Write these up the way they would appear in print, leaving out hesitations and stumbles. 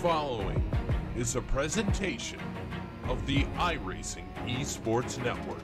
following is a presentation of the iRacing Esports Network.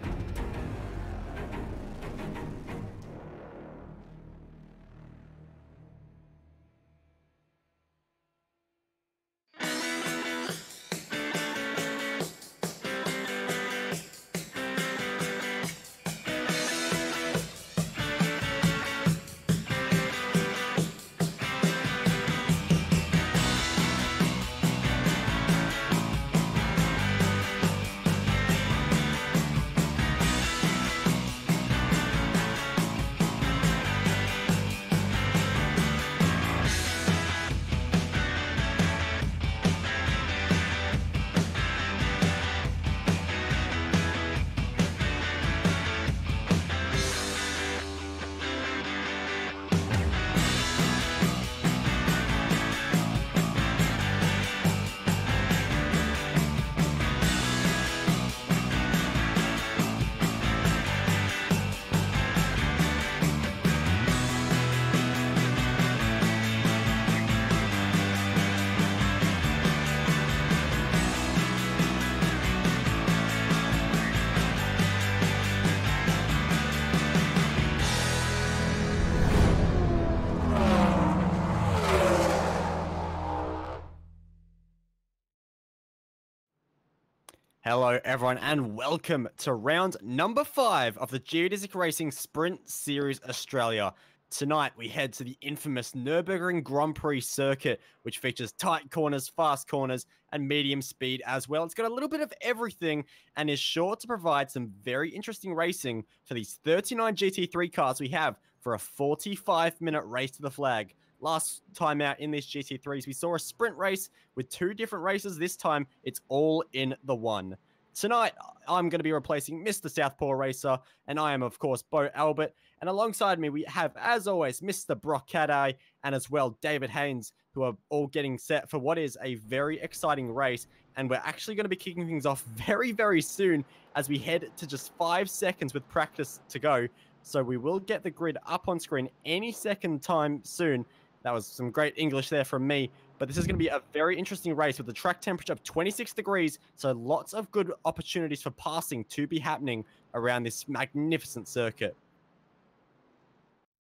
Hello everyone and welcome to round number 5 of the Geodesic Racing Sprint Series Australia. Tonight we head to the infamous Nurburgring Grand Prix circuit, which features tight corners, fast corners and medium speed as well. It's got a little bit of everything and is sure to provide some very interesting racing for these 39 GT3 cars we have for a 45-minute race to the flag. Last time out in these GT3s, we saw a sprint race with 2 different races. This time, it's all in the one. Tonight, I'm going to be replacing Mr. Southpaw Racer, and I am, of course, Bo Albert. And alongside me, we have, as always, Mr. Brock Cadday and as well David Haynes, who are all getting set for what is a very exciting race. And we're actually going to be kicking things off very, very soon as we head to just 5 seconds with practice to go. So we will get the grid up on screen any second time soon. That was some great English there from me. But this is going to be a very interesting race with the track temperature of 26 degrees. So lots of good opportunities for passing to be happening around this magnificent circuit.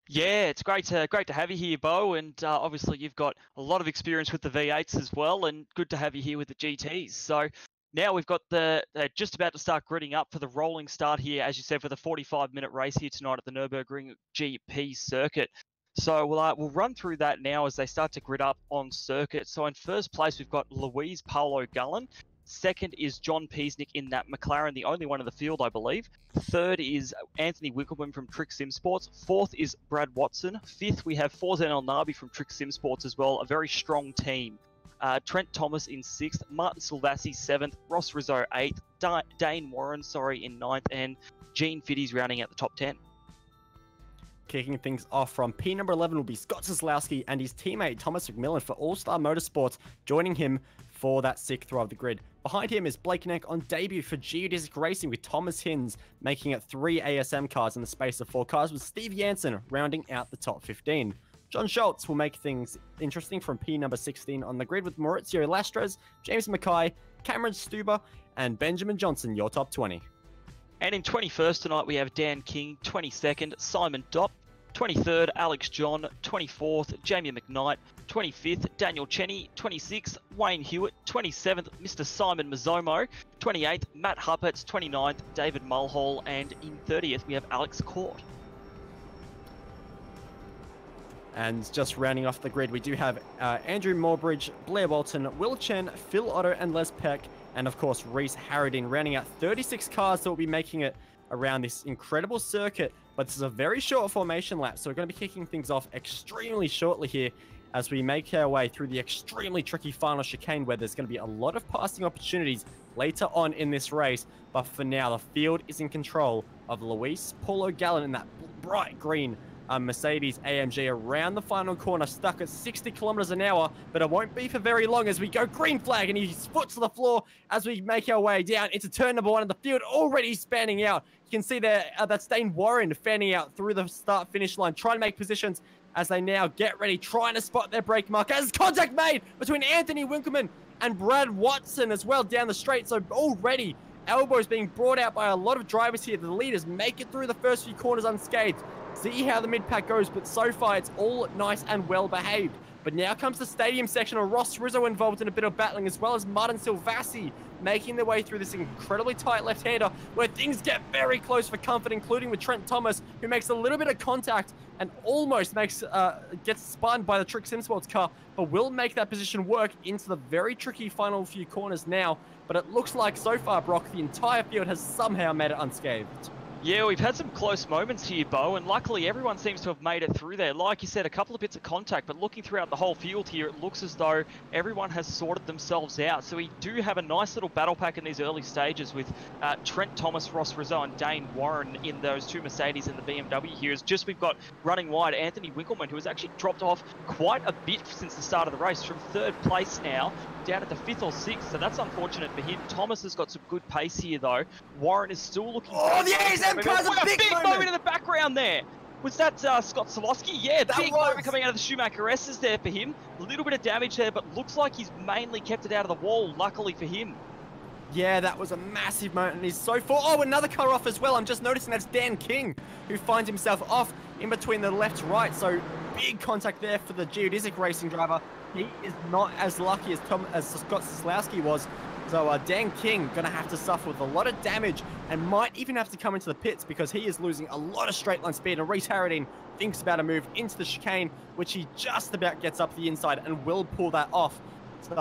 Yeah, it's great to have you here, Bo. And obviously you've got a lot of experience with the V8s as well. And good to have you here with the GTs. So now we've got just about to start gridding up for the rolling start here, as you said, for the 45-minute race here tonight at the Nurburgring GP circuit. So we'll run through that now as they start to grid up on circuit. So in first place, we've got Louise Paolo Gullen. Second is John Peasnick in that McLaren, the only one in the field, I believe. Third is Anthony Winkleman from Trick Sim Sports. Fourth is Brad Watson. Fifth, we have Forzen El Nabi from Trick Sim Sports as well, a very strong team. Trent Thomas in 6th, Martin Silvassi 7th, Ross Rizzo 8th, Dane Warren, in 9th, and Gene Fiddy's rounding out the top 10. Kicking things off from P number 11 will be Scott Zaslowski and his teammate Thomas McMillan for All-Star Motorsports, joining him for that 6th row of the grid. Behind him is Blake Neck on debut for Geodesic Racing with Thomas Hinz, making it 3 ASM cars in the space of 4 cars, with Steve Jansen rounding out the top 15. John Schultz will make things interesting from P number 16 on the grid with Maurizio Lastres, James Mackay, Cameron Stuber, and Benjamin Johnson, your top 20. And in 21st tonight, we have Dan King, 22nd, Simon Dopp, 23rd, Alex John, 24th, Jamie McKnight, 25th, Daniel Cheney, 26th, Wayne Hewitt, 27th, Mr. Simon Mazzomo, 28th, Matt Huppert, 29th, David Mulhall, and in 30th, we have Alex Court. And just rounding off the grid, we do have Andrew Morbridge, Blair Walton, Will Chen, Phil Otto, and Les Peck, and of course Reese Harradine, rounding out 36 cars that will be making it around this incredible circuit. But this is a very short formation lap, so we're going to be kicking things off extremely shortly here as we make our way through the extremely tricky final chicane, where there's going to be a lot of passing opportunities later on in this race. But for now, the field is in control of Luis Paulo Gallen in that bright green Mercedes AMG around the final corner, stuck at 60 kilometers an hour, but it won't be for very long as we go green flag and he's foot to the floor as we make our way down into turn number 1 and the field already spanning out. You can see there that's Dane Warren fanning out through the start finish line, trying to make positions as they now get ready, trying to spot their brake mark. As contact made between Anthony Winkleman and Brad Watson as well down the straight. So already elbows being brought out by a lot of drivers here. The leaders make it through the first few corners unscathed. See how the mid-pack goes, but so far it's all nice and well behaved. But now comes the stadium section, of Ross Rizzo involved in a bit of battling, as well as Martin Silvassi making their way through this incredibly tight left-hander where things get very close for comfort, including with Trent Thomas, who makes a little bit of contact and almost gets spun by the Trick Sim Sports car, but will make that position work into the very tricky final few corners now. But it looks like so far, Brock, the entire field has somehow made it unscathed. Yeah, we've had some close moments here, Bo, and luckily everyone seems to have made it through there. Like you said, a couple of bits of contact, but looking throughout the whole field here, it looks as though everyone has sorted themselves out. So we do have a nice little battle pack in these early stages with Trent Thomas, Ross Rizzo, and Dane Warren in those two Mercedes and the BMW here. It's just we've got running wide Anthony Winkleman, who has actually dropped off quite a bit since the start of the race, from 3rd place now down at the 5th or 6th, so that's unfortunate for him. Thomas has got some good pace here, though. Warren is still looking... Oh, the ASM car's a big moment in the background there. Was that Scott Solosky? Yeah, big moment coming out of the Schumacher S's there for him. A little bit of damage there, but looks like he's mainly kept it out of the wall, luckily for him. Yeah, that was a massive moment, and he's so far... Oh, another car off as well. I'm just noticing that's Dan King, who finds himself off in between the left to right, so big contact there for the Geodesic racing driver. He is not as lucky as Scott Soslowski was. So Dan King going to have to suffer with a lot of damage and might even have to come into the pits because he is losing a lot of straight line speed. And Reese Harradine thinks about a move into the chicane, which he just about gets up the inside and will pull that off. So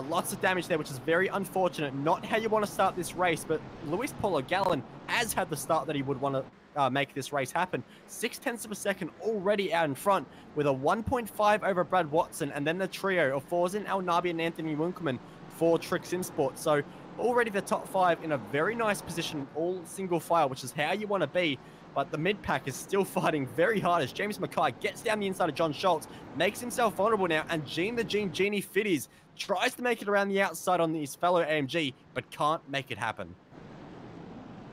lots of damage there, which is very unfortunate. Not how you want to start this race, but Luis Polo Gallen has had the start that he would want to make this race happen. 0.6 of a second already out in front with a 1.5 over Brad Watson, and then the trio of Forzan, El Nabi, and Anthony Winkleman for Trick Sim Sport. So already the top 5 in a very nice position, all single file, which is how you want to be. But the mid-pack is still fighting very hard as James Mackay gets down the inside of John Schultz, makes himself vulnerable now, and Gene the Genie Fitties tries to make it around the outside on his fellow AMG, but can't make it happen.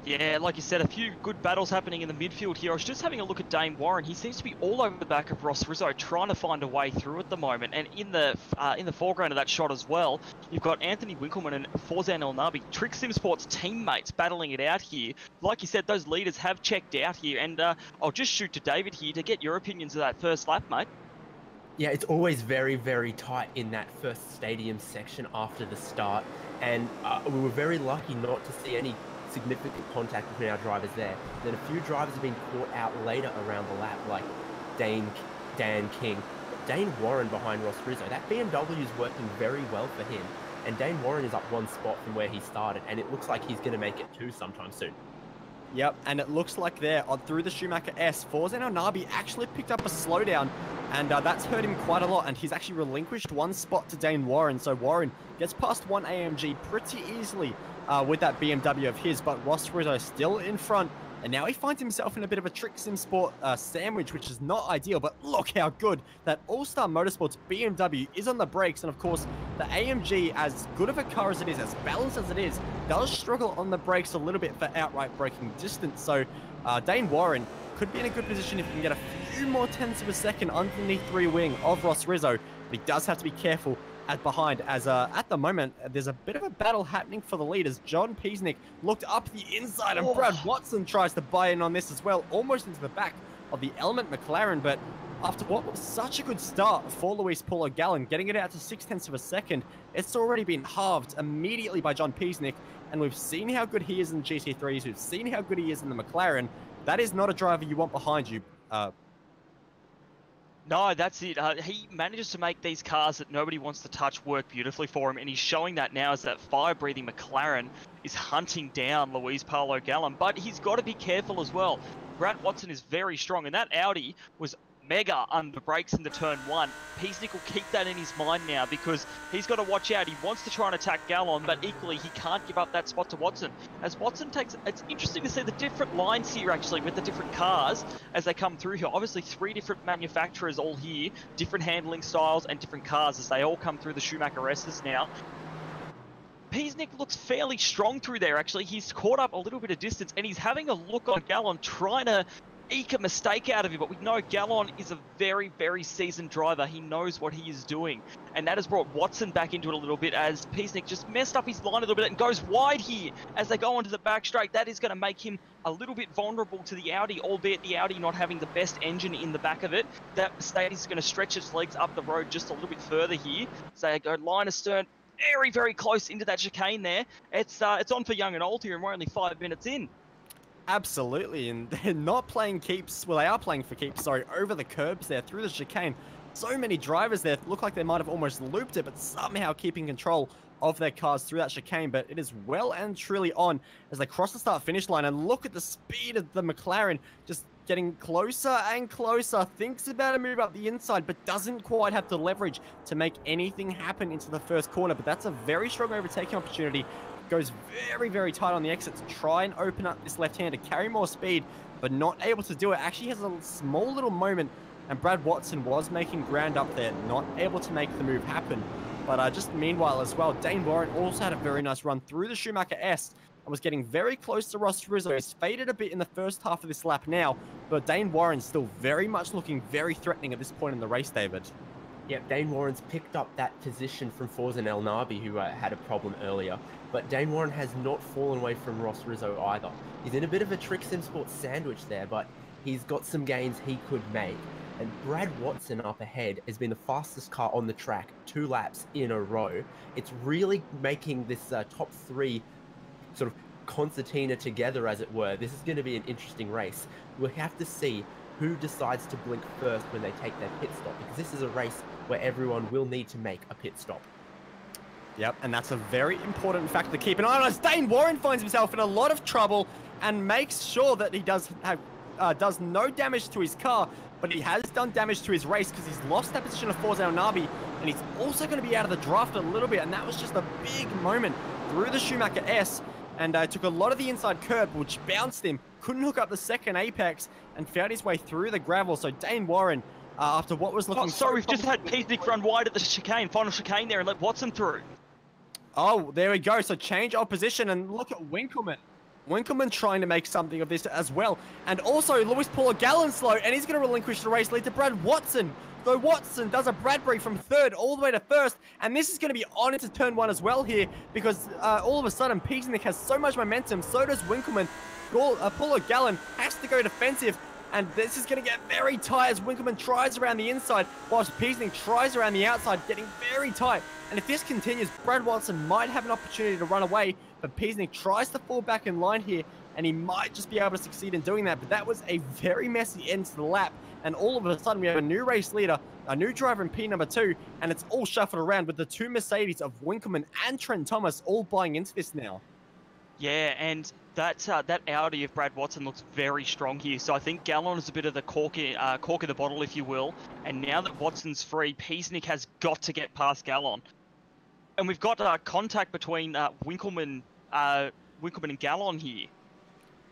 Yeah, like you said, a few good battles happening in the midfield here. I was just having a look at Dane Warren. He seems to be all over the back of Ross Rizzo, trying to find a way through at the moment. And in the foreground of that shot as well, you've got Anthony Winkleman and Forzan El Nabi, Trick Sim Sports teammates, battling it out here. Like you said, those leaders have checked out here. And I'll just shoot to David here to get your opinions of that first lap, mate. Yeah, it's always very, very tight in that first stadium section after the start. And we were very lucky not to see any significant contact between our drivers there. Then a few drivers have been caught out later around the lap, like Dan King. Dane Warren behind Ross Rizzo. That BMW is working very well for him. And Dane Warren is up 1 spot from where he started, and it looks like he's going to make it 2 sometime soon. Yep, and it looks like there, through the Schumacher S, Forzan El Nabi actually picked up a slowdown, and that's hurt him quite a lot, and he's actually relinquished 1 spot to Dane Warren, so Warren gets past 1 AMG pretty easily with that BMW of his, but Ross Rizzo still in front, and now he finds himself in a bit of a Trick Sim Sport sandwich, which is not ideal, but look how good that All-Star Motorsports BMW is on the brakes, and of course, the AMG, as good of a car as it is, as balanced as it is, does struggle on the brakes a little bit for outright braking distance, so Dane Warren could be in a good position if he can get a few more tenths of a second underneath the rear wing of Ross Rizzo, but he does have to be careful behind, as at the moment there's a bit of a battle happening for the leaders. John Piesnik looked up the inside, and Brad Watson tries to buy in on this as well, almost into the back of the Element McLaren. But after what was such a good start for Luis Polo Gallen, getting it out to 0.6 of a second, it's already been halved immediately by John Piesnik, and we've seen how good he is in GT3s, we've seen how good he is in the McLaren. That is not a driver you want behind you. No, that's it. He manages to make these cars that nobody wants to touch work beautifully for him, and he's showing that now as that fire-breathing McLaren is hunting down Luis Polo Gallen. But he's got to be careful as well. Brad Watson is very strong, and that Audi was mega under brakes into turn 1. Piesnik will keep that in his mind now because he's got to watch out. He wants to try and attack Gallen, but equally he can't give up that spot to Watson. As Watson takes, it's interesting to see the different lines here actually with the different cars as they come through here. Obviously 3 different manufacturers all here, different handling styles and different cars as they all come through the Schumacher S's now. Piesnik looks fairly strong through there actually. He's caught up a little bit of distance and he's having a look on Gallen, trying to eke a mistake out of it, but we know Gallon is a very, very seasoned driver. He knows what he is doing. And that has brought Watson back into it a little bit as Peasnick just messed up his line a little bit and goes wide here as they go onto the back straight. That is going to make him a little bit vulnerable to the Audi, albeit the Audi not having the best engine in the back of it. That Mercedes is going to stretch its legs up the road just a little bit further here. So they go line astern, very, very close into that chicane there. It's on for young and old here, and we're only 5 minutes in. Absolutely, and they're not playing keeps. Well, they are playing for keeps, sorry, over the curbs there through the chicane. So many drivers there look like they might have almost looped it, but somehow keeping control of their cars through that chicane. But it is well and truly on as they cross the start-finish line. And look at the speed of the McLaren, just getting closer and closer. Thinks about a move up the inside, but doesn't quite have the leverage to make anything happen into the first corner. But that's a very strong overtaking opportunity. Goes very, very tight on the exit to try and open up this left hand to carry more speed, but not able to do it. Actually has a small little moment, and Brad Watson was making ground up there, not able to make the move happen. But just meanwhile as well, Dane Warren also had a very nice run through the Schumacher S and was getting very close to Ross Rizzo. He's faded a bit in the first half of this lap now, but Dane Warren still very much looking very threatening at this point in the race, David. Yep, Dane Warren's picked up that position from Forzen El Nabi, who had a problem earlier. But Dane Warren has not fallen away from Ross Rizzo either. He's in a bit of a Trick Sim Sports sandwich there, but he's got some gains he could make. And Brad Watson up ahead has been the fastest car on the track 2 laps in a row. It's really making this top 3 sort of concertina together, as it were. This is going to be an interesting race. We'll have to see who decides to blink first when they take their pit stop, because this is a race where everyone will need to make a pit stop. Yep, and that's a very important factor to keep an eye on as Dane Warren finds himself in a lot of trouble and makes sure that he does no damage to his car, but he has done damage to his race because he's lost that position of Forza El Nabi, and he's also going to be out of the draft a little bit, and that was just a big moment through the Schumacher S, and took a lot of the inside curb, which bounced him, couldn't hook up the second apex, and found his way through the gravel. So Dane Warren, after what was looking... Oh, sorry, we've just had Peasnick run wide at the chicane, final chicane there, and let Watson through. Oh, there we go. So change of position, and look at Winkleman. Winkleman trying to make something of this as well. And also, Luis Paul Gallon slow, and he's going to relinquish the race lead to Brad Watson. So Watson does a Bradbury from 3rd all the way to 1st, and this is going to be on into turn 1 as well here, because all of a sudden, Peasnick has so much momentum, so does Winkleman. Paul Gallon has to go defensive, and this is going to get very tight as Winkleman tries around the inside, whilst Peasnick tries around the outside, getting very tight. And if this continues, Brad Watson might have an opportunity to run away, but Peasnick tries to fall back in line here, and he might just be able to succeed in doing that. But that was a very messy end to the lap, and all of a sudden we have a new race leader, a new driver in P number 2, and it's all shuffled around with the 2 Mercedes of Winkleman and Trent Thomas all buying into this now. Yeah, and that Audi of Brad Watson looks very strong here. So I think Gallon is a bit of the cork in the bottle, if you will. And now that Watson's free, Peasnick has got to get past Gallon. And we've got contact between Winkleman and Gallon here.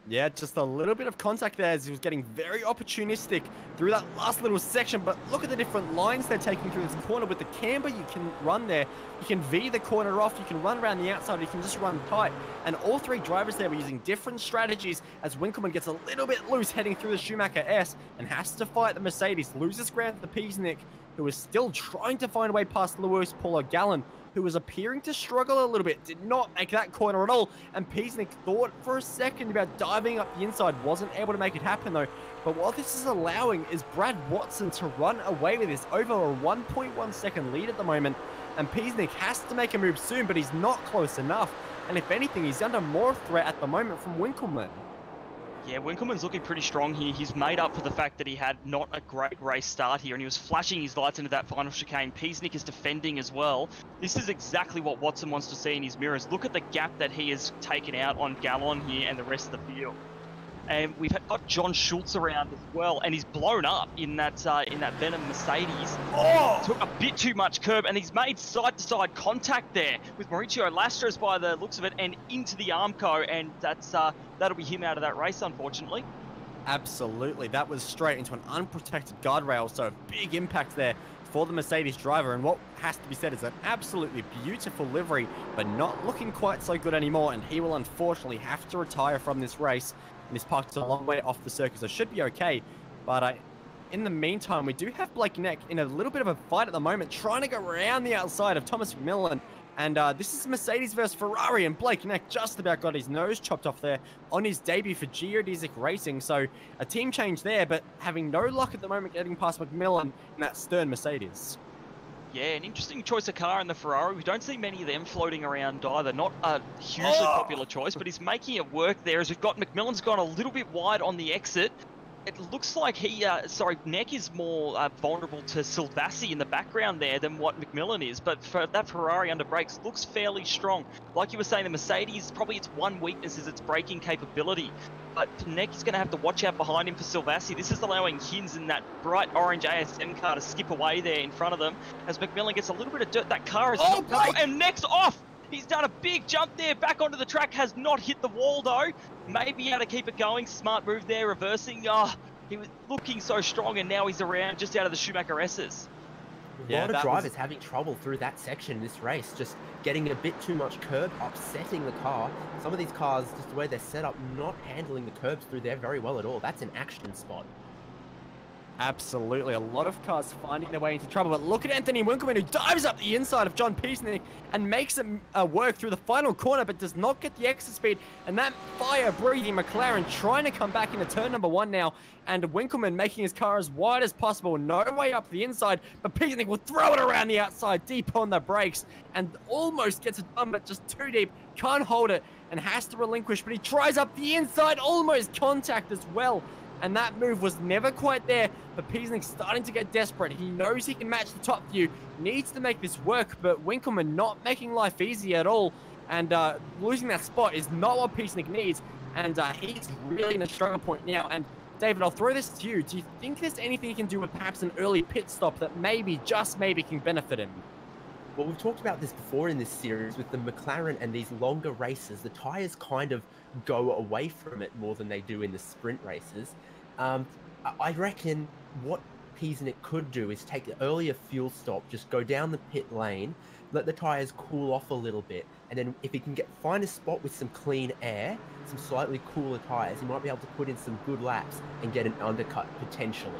Yeah, just a little bit of contact there as he was getting very opportunistic through that last little section. But look at the different lines they're taking through this corner. With the camber, you can run there. You can V the corner off. You can run around the outside. You can just run tight. And all 3 drivers there were using different strategies as Winkleman gets a little bit loose heading through the Schumacher S and has to fight the Mercedes. Loses ground to the Peasnick, who is still trying to find a way past Luis Paul Gallon, who was appearing to struggle a little bit, did not make that corner at all, and Peasnick thought for a second about diving up the inside, wasn't able to make it happen though. But what this is allowing is Brad Watson to run away with this over a 1.1 second lead at the moment, and Peasnick has to make a move soon, but he's not close enough, and if anything, he's under more threat at the moment from Winkleman. Yeah, Winkleman's looking pretty strong here. He's made up for the fact that he had not a great race start here, and he was flashing his lights into that final chicane. Peasnick is defending as well. This is exactly what Watson wants to see in his mirrors. Look at the gap that he has taken out on Gallon here and the rest of the field. And we've got John Schultz around as well, and he's blown up in that Venom Mercedes. Oh! Took a bit too much curb, and he's made side-to-side contact there with Mauricio Lastros by the looks of it, and into the Armco, and that'll be him out of that race, unfortunately. Absolutely, that was straight into an unprotected guardrail, so a big impact there for the Mercedes driver, and what has to be said is an absolutely beautiful livery, but not looking quite so good anymore, and he will unfortunately have to retire from this race. and he's parked a long way off the circuit, so should be okay. But in the meantime, we do have Blake Neck in a little bit of a fight at the moment, trying to go around the outside of Thomas McMillan. And this is Mercedes versus Ferrari, and Blake Neck just about got his nose chopped off there on his debut for Geodesic Racing. So a team change there, but having no luck at the moment getting past McMillan in that stern Mercedes. Yeah, an interesting choice of car in the Ferrari. We don't see many of them floating around either. Not a hugely popular choice, but he's making it work there as we've got McMillan's gone a little bit wide on the exit. It looks like Neck is more vulnerable to Silvassi in the background there than what McMillan is, but for that Ferrari under brakes looks fairly strong. Like you were saying, the Mercedes, probably its one weakness is its braking capability, but Neck is going to have to watch out behind him for Silvassi. This is allowing Hins in that bright orange ASM car to skip away there in front of them as McMillan gets a little bit of dirt. That car is and Neck's off! He's done a big jump there, back onto the track, has not hit the wall though. Maybe able to keep it going, smart move there, reversing. He was looking so strong and now he's around just out of the Schumacher S's. A lot of drivers having trouble through that section in this race, just getting a bit too much curb, upsetting the car. Some of these cars, just the way they're set up, not handling the curbs through there very well at all. That's an action spot. Absolutely, a lot of cars finding their way into trouble, but look at Anthony Winkelman, who dives up the inside of John Peasnick and makes it work through the final corner, but does not get the exit speed, and that fire-breathing McLaren trying to come back into turn number 1 now, and Winkelman making his car as wide as possible, no way up the inside, but Peasnick will throw it around the outside, deep on the brakes, and almost gets it done, but just too deep, can't hold it, and has to relinquish, but he tries up the inside, almost contact as well. And that move was never quite there, but Peasnick's starting to get desperate. He knows he can match the top view, needs to make this work, but Winkelman not making life easy at all. And losing that spot is not what Peasnick needs, and he's really in a struggle point now. And David, I'll throw this to you. Do you think there's anything he can do with perhaps an early pit stop that maybe, just maybe, can benefit him? Well, we've talked about this before in this series with the McLaren and these longer races. The tyres kind of go away from it more than they do in the sprint races. I reckon what Peasnick could do is take the earlier fuel stop, just go down the pit lane, let the tyres cool off a little bit, and then if he can find a spot with some clean air, some slightly cooler tyres, he might be able to put in some good laps and get an undercut potentially.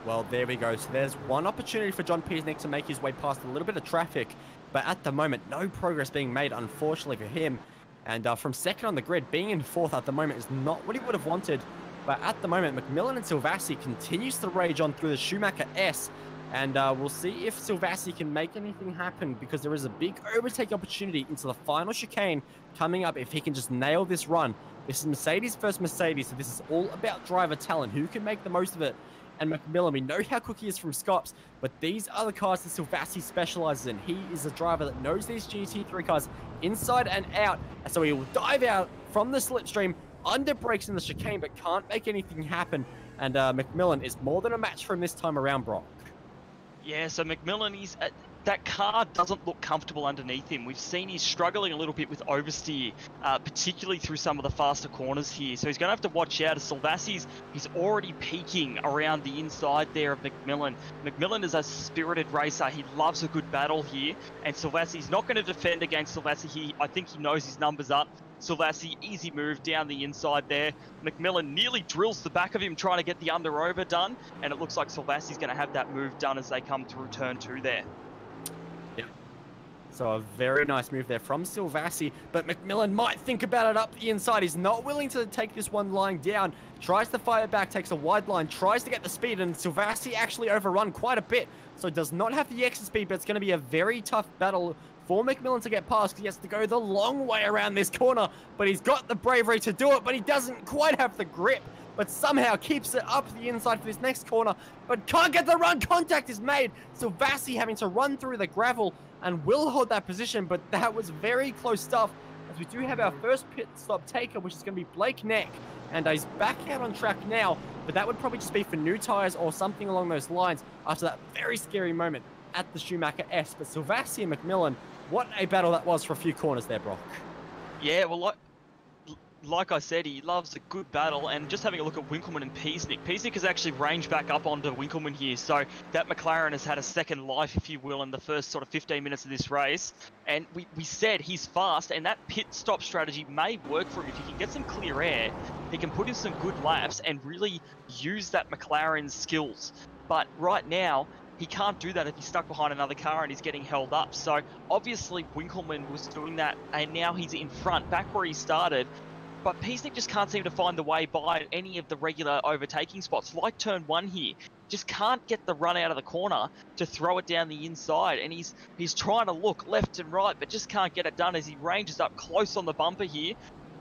Well, there we go. So there's one opportunity for John Peasnick to make his way past a little bit of traffic, but at the moment, no progress being made, unfortunately for him. And from second on the grid, being in fourth at the moment is not what he would have wanted. But at the moment, McMillan and Silvassi continues to rage on through the Schumacher S. And we'll see if Silvassi can make anything happen, because there is a big overtake opportunity into the final chicane coming up if he can just nail this run. This is Mercedes versus Mercedes, so this is all about driver talent. Who can make the most of it? And McMillan, we know how quick he is from Scops, but these are the cars that Silvassi specializes in. He is a driver that knows these GT3 cars inside and out, and so he will dive out from the slipstream, under brakes in the chicane, but can't make anything happen. And McMillan is more than a match for him this time around, Brock. Yeah, so McMillan, that car doesn't look comfortable underneath him. We've seen he's struggling a little bit with oversteer, particularly through some of the faster corners here. So he's going to have to watch out. As Silvassi's, he's already peaking around the inside there of McMillan. McMillan is a spirited racer. He loves a good battle here. And Silvassi's not going to defend against Silvassi. I think he knows his numbers up. Silvassi, easy move down the inside there. McMillan nearly drills the back of him trying to get the under-over done. And it looks like Silvassi's going to have that move done as they come through turn 2 there. So a very nice move there from Silvassi, but McMillan might think about it up the inside. He's not willing to take this one lying down. Tries to fire back, takes a wide line, tries to get the speed, and Silvassi actually overrun quite a bit. So does not have the exit speed, but it's going to be a very tough battle for McMillan to get past, because he has to go the long way around this corner. But he's got the bravery to do it, but he doesn't quite have the grip. But somehow keeps it up the inside for this next corner, but can't get the run. Contact is made. Silvassi having to run through the gravel and will hold that position, but that was very close stuff, as we do have our first pit stop taker, which is going to be Blake Neck, and he's back out on track now, but that would probably just be for new tires or something along those lines after that very scary moment at the Schumacher S. But Silvassi and McMillan, what a battle that was for a few corners there, Brock. Yeah, well, like I said, he loves a good battle, and just having a look at Winkelmann and Peasnick. Peasnick has actually ranged back up onto Winkelmann here, so that McLaren has had a second life, if you will, in the first sort of 15 minutes of this race. And we said he's fast, and that pit stop strategy may work for him. If he can get some clear air, he can put in some good laps and really use that McLaren's skills. But right now, he can't do that if he's stuck behind another car and he's getting held up. So obviously Winkelmann was doing that, and now he's in front, back where he started. But Peasnick just can't seem to find the way by any of the regular overtaking spots, like turn 1 here. Just can't get the run out of the corner to throw it down the inside. And he's trying to look left and right, but just can't get it done as he ranges up close on the bumper here.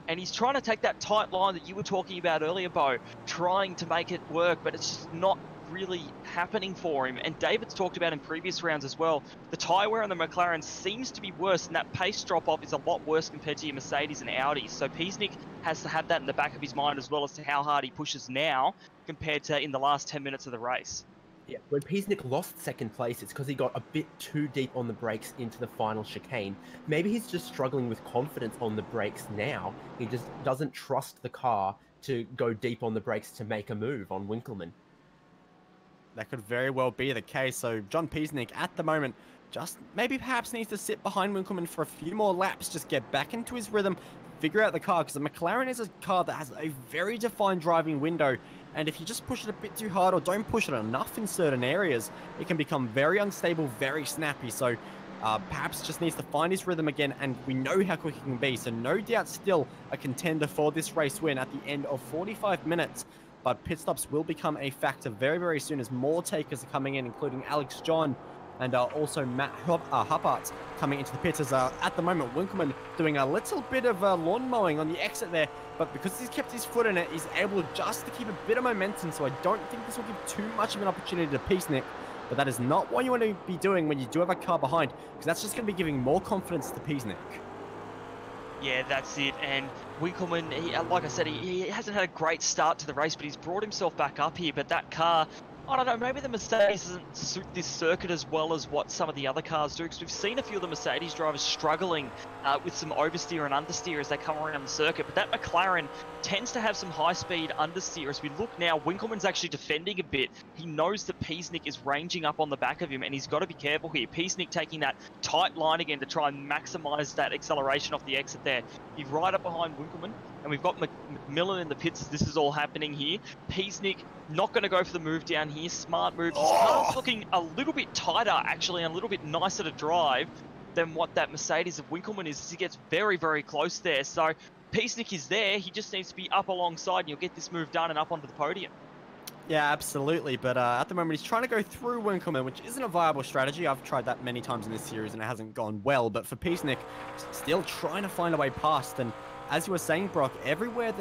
And he's trying to take that tight line that you were talking about earlier, Bo, trying to make it work, but it's just not really happening for him. And David's talked about in previous rounds as well, the tyre wear on the McLaren seems to be worse, and that pace drop-off is a lot worse compared to your Mercedes and Audi. So Peasnick has to have that in the back of his mind as well as to how hard he pushes now compared to in the last 10 minutes of the race. Yeah, when Peasnick lost second place, it's because he got a bit too deep on the brakes into the final chicane. Maybe he's just struggling with confidence on the brakes now. He just doesn't trust the car to go deep on the brakes to make a move on Winkelmann. That could very well be the case. So John Peasnick at the moment just maybe perhaps needs to sit behind Winkelmann for a few more laps, just get back into his rhythm, figure out the car, because the McLaren is a car that has a very defined driving window, and if you just push it a bit too hard or don't push it enough in certain areas, it can become very unstable, very snappy. So perhaps just needs to find his rhythm again, and we know how quick he can be. So no doubt still a contender for this race win at the end of 45 minutes. But pit stops will become a factor very, very soon as more takers are coming in, including Alex John and also Matt Huppert coming into the pits. As at the moment, Winkelmann doing a little bit of lawn mowing on the exit there, but because he's kept his foot in it, he's able just to keep a bit of momentum. So I don't think this will give too much of an opportunity to Peasnick, but that is not what you want to be doing when you do have a car behind, because that's just going to be giving more confidence to Peasnick. Yeah, that's it. And Winkelmann, like I said, he hasn't had a great start to the race, but he's brought himself back up here. But that car, I don't know, maybe the Mercedes doesn't suit this circuit as well as what some of the other cars do, because we've seen a few of the Mercedes drivers struggling with some oversteer and understeer as they come around the circuit. But that McLaren tends to have some high-speed understeer. As we look now, Winkelmann's actually defending a bit. He knows that Peasnick is ranging up on the back of him, and he's got to be careful here. Peasnick taking that tight line again to try and maximise that acceleration off the exit there. He's right up behind Winkelmann, and we've got McMillan in the pits as this is all happening here. Peasnick not going to go for the move down here. Smart move. His car's looking a little bit tighter, actually, and a little bit nicer to drive than what that Mercedes of Winkelmann is, as he gets very, very close there. So Peasnick is there. He just needs to be up alongside, and you'll get this move done and up onto the podium. Yeah, absolutely. But at the moment, he's trying to go through Winkelmann, which isn't a viable strategy. I've tried that many times in this series, and it hasn't gone well. But for Peasnick, still trying to find a way past. And as you were saying, Brock, everywhere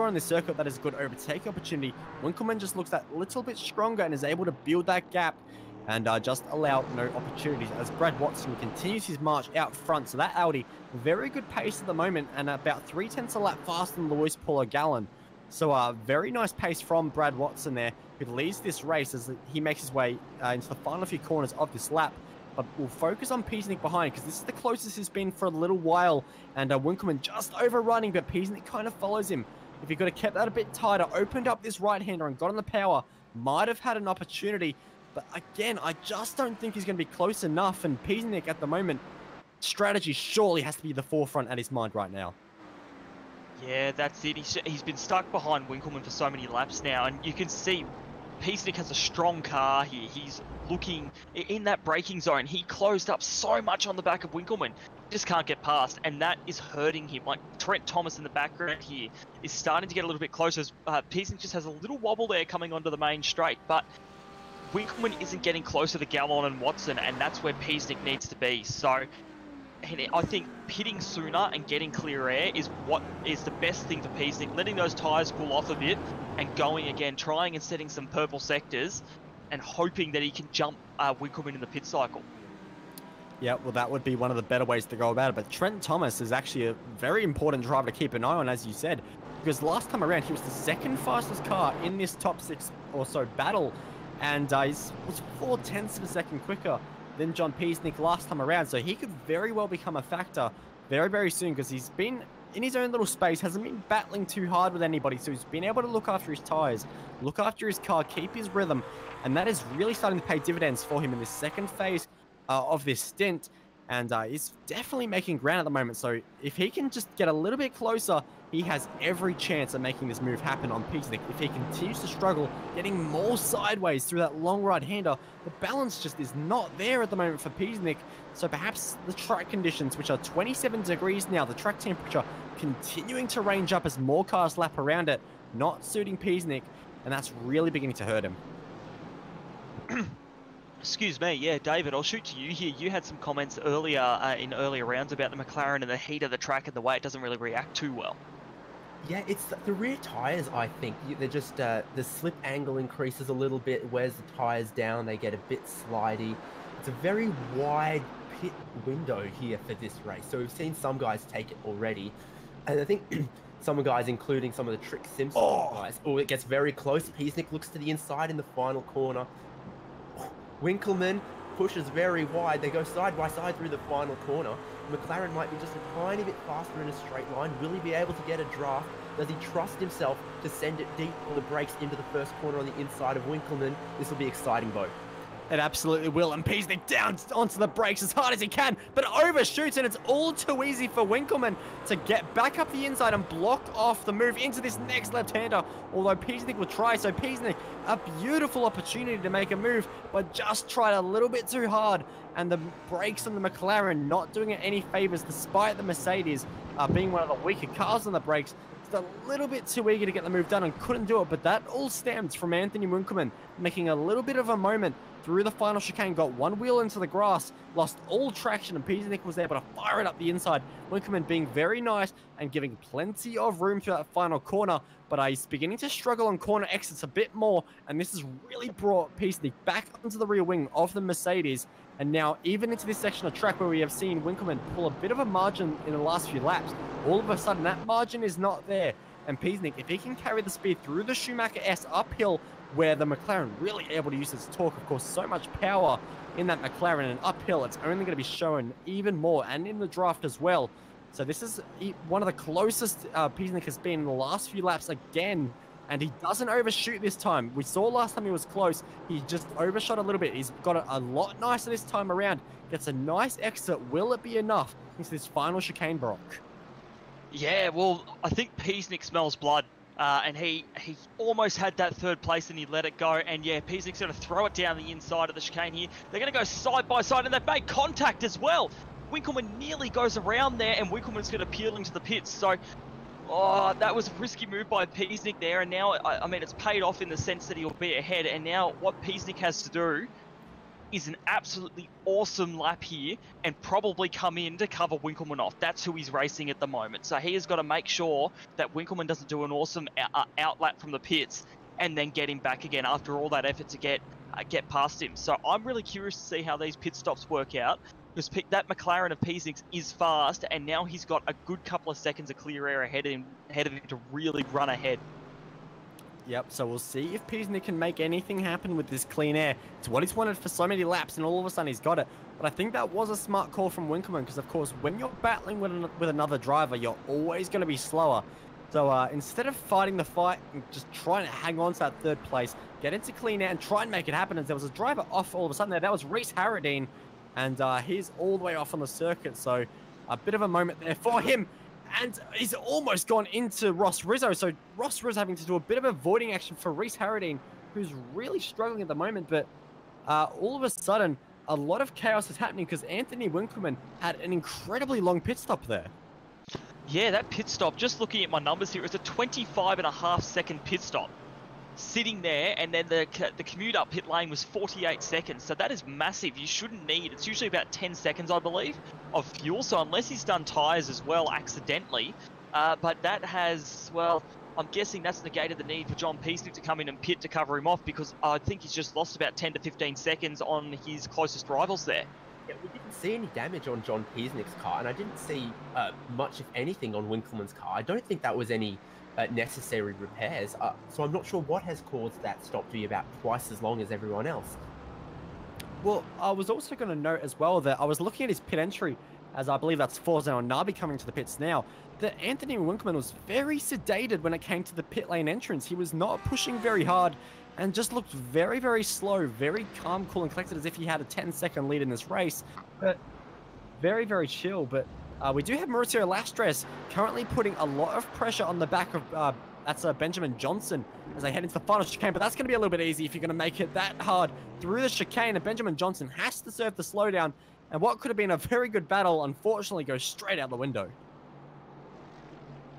on the circuit that is a good overtake opportunity, Winkelmann just looks that little bit stronger and is able to build that gap and just allow no opportunities as Brad Watson continues his march out front. So that Audi, very good pace at the moment and about 0.3 a lap faster than Luis Paulo Gallen. So very nice pace from Brad Watson there, who leads this race as he makes his way into the final few corners of this lap. But we'll focus on Peasnick behind, because this is the closest he's been for a little while. And Winkelmann just overrunning, but Peasnick kind of follows him. If he could have kept that a bit tighter, opened up this right-hander and got on the power, might have had an opportunity. But again, I just don't think he's going to be close enough. And Peasnick at the moment, strategy surely has to be the forefront at his mind right now. Yeah, that's it. He's been stuck behind Winkelmann for so many laps now, and you can see Peasnick has a strong car here. He's looking in that braking zone. He closed up so much on the back of Winkelmann. Just can't get past, and that is hurting him. Like Trent Thomas in the background here is starting to get a little bit closer. Peasnick just has a little wobble there coming onto the main straight, but Winkelmann isn't getting closer to Gallon and Watson, and that's where Peasnick needs to be. So I think pitting sooner and getting clear air is what is the best thing for Peasnick. Letting those tyres cool off a bit and going again, trying and setting some purple sectors and hoping that he can jump Winkelmann in the pit cycle. Yeah, well, that would be one of the better ways to go about it. But Trent Thomas is actually a very important driver to keep an eye on, as you said, because last time around, he was the second fastest car in this top 6 or so battle, and he was 0.4 of a second quicker than John Peasnick last time around. So he could very well become a factor very, very soon, because he's been in his own little space, hasn't been battling too hard with anybody, so he's been able to look after his tyres, look after his car, keep his rhythm, and that is really starting to pay dividends for him in this second phase of this stint, and he's definitely making ground at the moment, so if he can just get a little bit closer, he has every chance of making this move happen on Peasnick. If he continues to struggle, getting more sideways through that long right-hander, the balance just is not there at the moment for Peasnick. So perhaps the track conditions, which are 27 degrees now, the track temperature continuing to range up as more cars lap around it, not suiting Peasnick, and that's really beginning to hurt him. Excuse me, yeah, David, I'll shoot to you here. You had some comments earlier in earlier rounds about the McLaren and the heat of the track and the way it doesn't really react too well. Yeah, it's the rear tyres, I think. They're just, the slip angle increases a little bit, wears the tyres down, they get a bit slidey. It's a very wide pit window here for this race. So we've seen some guys take it already. And I think some guys, including some of the Trick Simpson guys. Oh, it gets very close. Peasnick looks to the inside in the final corner. Winkelmann pushes very wide. They go side by side through the final corner. McLaren might be just a tiny bit faster in a straight line. Will he be able to get a draft? Does he trust himself to send it deep on the brakes into the first corner on the inside of Winkelmann? This will be exciting, Bo. It absolutely will, and Peasnick down onto the brakes as hard as he can, but overshoots, and it's all too easy for Winkelmann to get back up the inside and block off the move into this next left-hander, although Peasnick will try. So Peasnick, a beautiful opportunity to make a move, but just tried a little bit too hard, and the brakes on the McLaren not doing it any favors, despite the Mercedes being one of the weaker cars on the brakes. A little bit too eager to get the move done and couldn't do it, but that all stems from Anthony Winkelmann making a little bit of a moment through the final chicane, got one wheel into the grass, lost all traction, and Peasnick was able to fire it up the inside. Winkelmann being very nice and giving plenty of room through that final corner, but he's beginning to struggle on corner exits a bit more, and this has really brought Peasnick back onto the rear wing of the Mercedes, and now even into this section of track where we have seen Winkelmann pull a bit of a margin in the last few laps, all of a sudden that margin is not there, and Peasnick, if he can carry the speed through the Schumacher S uphill, where the McLaren really able to use its torque, of course, so much power in that McLaren, and uphill, it's only going to be shown even more, and in the draft as well. So this is one of the closest Peasnick has been in the last few laps again, and he doesn't overshoot this time. We saw last time he was close, he just overshot a little bit. He's got it a lot nicer this time around, gets a nice exit. Will it be enough into this final chicane, Brock? Yeah, well, I think Peasnick smells blood. And he almost had that third place and he let it go. And yeah, Peasnick's going to throw it down the inside of the chicane here. They're going to go side by side and they've made contact as well. Winkelmann nearly goes around there and Winkelmann's going to peel into the pits. So, that was a risky move by Peasnick there. And now, I mean, it's paid off in the sense that he'll be ahead. And now what Peasnick has to do is an absolutely awesome lap here and probably come in to cover Winkelmann off. That's who he's racing at the moment. So he has got to make sure that Winkelmann doesn't do an awesome outlap from the pits and then get him back again after all that effort to get past him. So I'm really curious to see how these pit stops work out, because that McLaren of Peasnick's is fast, and now he's got a good couple of seconds of clear air ahead of him to really run ahead. Yep, so we'll see if Peasnick can make anything happen with this clean air. It's what he's wanted for so many laps, and all of a sudden he's got it. But I think that was a smart call from Winkelmann, because of course, when you're battling with another driver, you're always going to be slower. So instead of fighting the fight and just trying to hang on to that third place, get into clean air and try and make it happen. And there was a driver off all of a sudden there. That was Reese Harradine, and he's all the way off on the circuit. So a bit of a moment there for him. And he's almost gone into Ross Rizzo. So Ross Rizzo having to do a bit of avoiding action for Reese Harradine, who's really struggling at the moment. But all of a sudden, a lot of chaos is happening because Anthony Winkelmann had an incredibly long pit stop there. Yeah, that pit stop, just looking at my numbers here, it's a 25.5 second pit stop. Sitting there, and then the commute up pit lane was 48 seconds. So that is massive. You shouldn't need, it's usually about 10 seconds, I believe, of fuel. So unless he's done tyres as well accidentally, but that has, well, I'm guessing that's negated the need for John Peasnick to come in and pit to cover him off, because I think he's just lost about 10 to 15 seconds on his closest rivals there. Yeah, we didn't see any damage on John Peasnick's car, and I didn't see much, if anything, on Winkelmann's car. I don't think that was any necessary repairs, so I'm not sure what has caused that stop to be about twice as long as everyone else. Well, I was also going to note as well that I was looking at his pit entry, as I believe that's Forzan Nabi coming to the pits now, that Anthony Winkleman was very sedated when it came to the pit lane entrance. He was not pushing very hard and just looked very, very slow, very calm, cool, and collected as if he had a 10-second lead in this race. But very, very chill. But we do have Mauricio Lastres currently putting a lot of pressure on the back of that's Benjamin Johnson as they head into the final chicane. But that's going to be a little bit easy if you're going to make it that hard through the chicane. And Benjamin Johnson has to serve the slowdown. And what could have been a very good battle, unfortunately, goes straight out the window.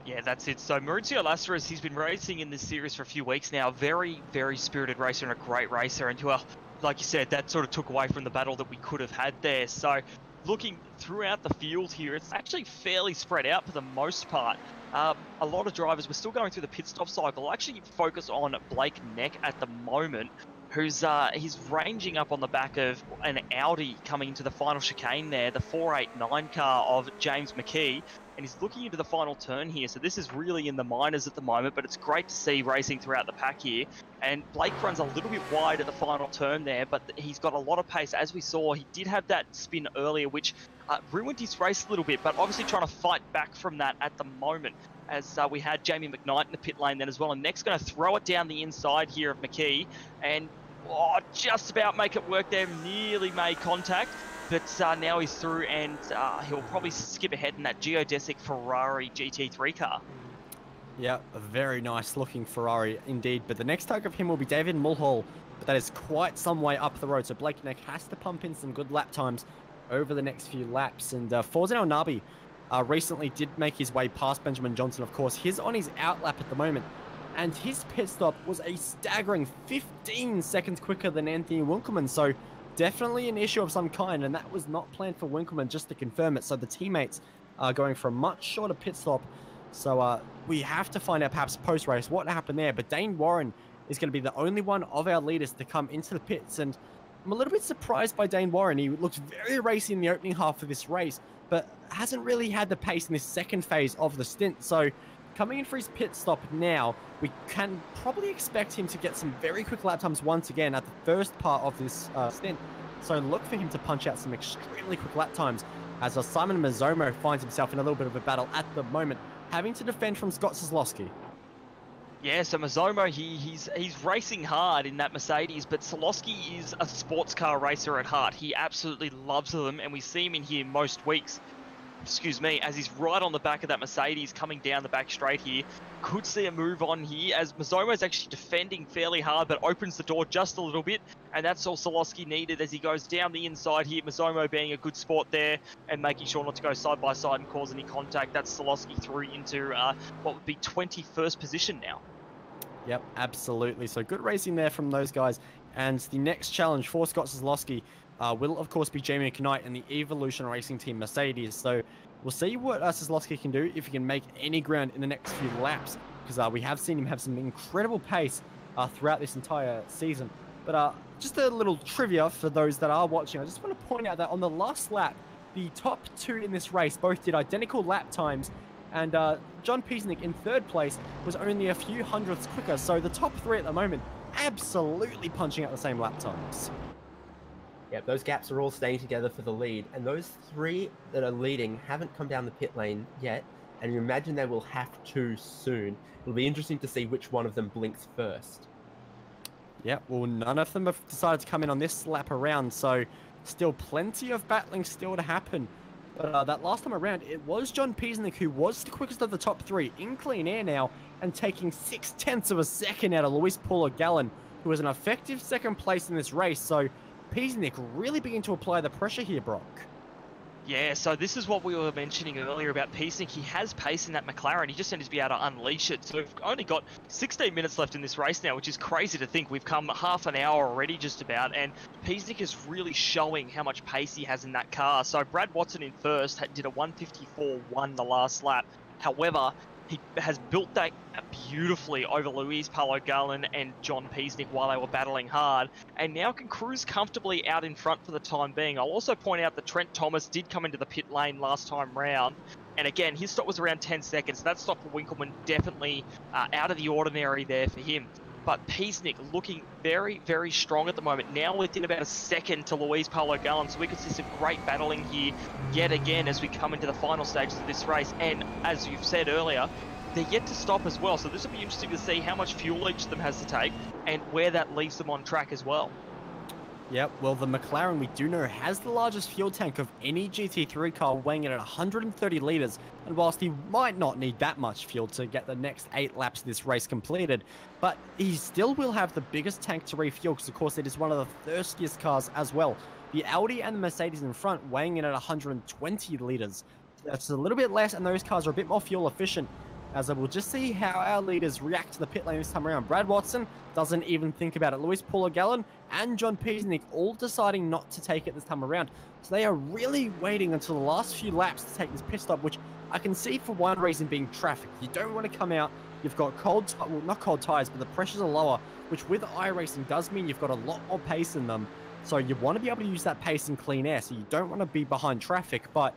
Yeah, that's it. So Mauricio Lastres, he's been racing in this series for a few weeks now. Very, very spirited racer and a great racer. And well, like you said, that sort of took away from the battle that we could have had there. So looking throughout the field here, it's actually fairly spread out for the most part. A lot of drivers, we're still going through the pit stop cycle. I'll actually focus on Blake Neck at the moment, who's he's ranging up on the back of an Audi coming into the final chicane there, the 489 car of James McKee, and he's looking into the final turn here. So this is really in the minors at the moment, but it's great to see racing throughout the pack here. And Blake runs a little bit wide at the final turn there, but he's got a lot of pace. As we saw, he did have that spin earlier, which ruined his race a little bit, but obviously trying to fight back from that at the moment, as we had Jamie McKnight in the pit lane then as well. And Neck's going to throw it down the inside here of McKee, and just about make it work there, nearly made contact. But now he's through, and he'll probably skip ahead in that Geodesic Ferrari GT3 car. Yeah, a very nice looking Ferrari indeed. But the next target of him will be David Mulhall. But that is quite some way up the road. So Blake Neck has to pump in some good lap times over the next few laps. And Forzan Nabi recently did make his way past Benjamin Johnson, of course. He's on his out lap at the moment. And his pit stop was a staggering 15 seconds quicker than Anthony Winkleman. So definitely an issue of some kind. And that was not planned for Winkleman, just to confirm it. So the teammates are going for a much shorter pit stop. So we have to find out perhaps post-race what happened there. But Dane Warren is going to be the only one of our leaders to come into the pits. And I'm a little bit surprised by Dane Warren. He looked very racy in the opening half of this race, but hasn't really had the pace in this second phase of the stint. So coming in for his pit stop now, we can probably expect him to get some very quick lap times once again at the first part of this stint. So look for him to punch out some extremely quick lap times, as Simon Mazzomo finds himself in a little bit of a battle at the moment, having to defend from Scott Sosloski. Yeah, so Mazzomo, he's racing hard in that Mercedes, but Sosloski is a sports car racer at heart. He absolutely loves them, and we see him in here most weeks, as he's right on the back of that Mercedes coming down the back straight here. Could see a move on here, as Mazzomo's actually defending fairly hard, but opens the door just a little bit, and that's all Sosloski needed as he goes down the inside here. Mazzomo being a good sport there and making sure not to go side by side and cause any contact. That's Sosloski through into what would be 21st position now. Yep, absolutely. So good racing there from those guys. And the next challenge for Scott Sosloski will, of course, be Jamie McKnight and the Evolution Racing Team Mercedes. So we'll see what Sosloski can do, if he can make any ground in the next few laps, because we have seen him have some incredible pace throughout this entire season. But just a little trivia for those that are watching. I just want to point out that on the last lap, the top two in this race both did identical lap times, and John Piesnik in third place was only a few hundredths quicker. So the top three at the moment absolutely punching out the same lap times. Yep, those gaps are all staying together for the lead, and those three that are leading haven't come down the pit lane yet, and you imagine they will have to soon. It'll be interesting to see which one of them blinks first. Yeah, well, none of them have decided to come in on this lap around, so still plenty of battling still to happen. But that last time around, it was John Piesnik who was the quickest of the top three in clean air now, and taking 0.6 of a second out of Luis Paulo Gallen, who was an effective second place in this race. So Piesnik really beginning to apply the pressure here, Brock. Yeah, so this is what we were mentioning earlier about Piesnik. He has pace in that McLaren. He just needs to be able to unleash it. So we've only got 16 minutes left in this race now, which is crazy to think. We've come half an hour already just about, and Piesnik is really showing how much pace he has in that car. So Brad Watson in first did a 154.1 the last lap. However, he has built that beautifully over Luis Paulo Gallen and John Piesnik while they were battling hard, and now can cruise comfortably out in front for the time being. I'll also point out that Trent Thomas did come into the pit lane last time round, and again, his stop was around 10 seconds. That stop for Winkleman definitely out of the ordinary there for him. but Peasnick looking very, very strong at the moment. Now within about a second to Luis Paulo Gallen, so we could see some great battling here yet again as we come into the final stages of this race. And as you've said earlier, they're yet to stop as well, so this will be interesting to see how much fuel each of them has to take and where that leaves them on track as well. Yep, well, the McLaren, we do know, has the largest fuel tank of any GT3 car, weighing in at 130 litres. And whilst he might not need that much fuel to get the next 8 laps of this race completed, but he still will have the biggest tank to refuel, because of course it is one of the thirstiest cars as well. The Audi and the Mercedes in front weighing in at 120 litres. That's a little bit less, and those cars are a bit more fuel efficient. As we'll just see how our leaders react to the pit lane this time around. Brad Watson doesn't even think about it. Luis Paulo Gallen and John Peasnick all deciding not to take it this time around. So they are really waiting until the last few laps to take this pit stop, which I can see for one reason being traffic. You don't want to come out. You've got well, not cold tires, but the pressures are lower, which with iRacing does mean you've got a lot more pace in them. So you want to be able to use that pace in clean air. So you don't want to be behind traffic, but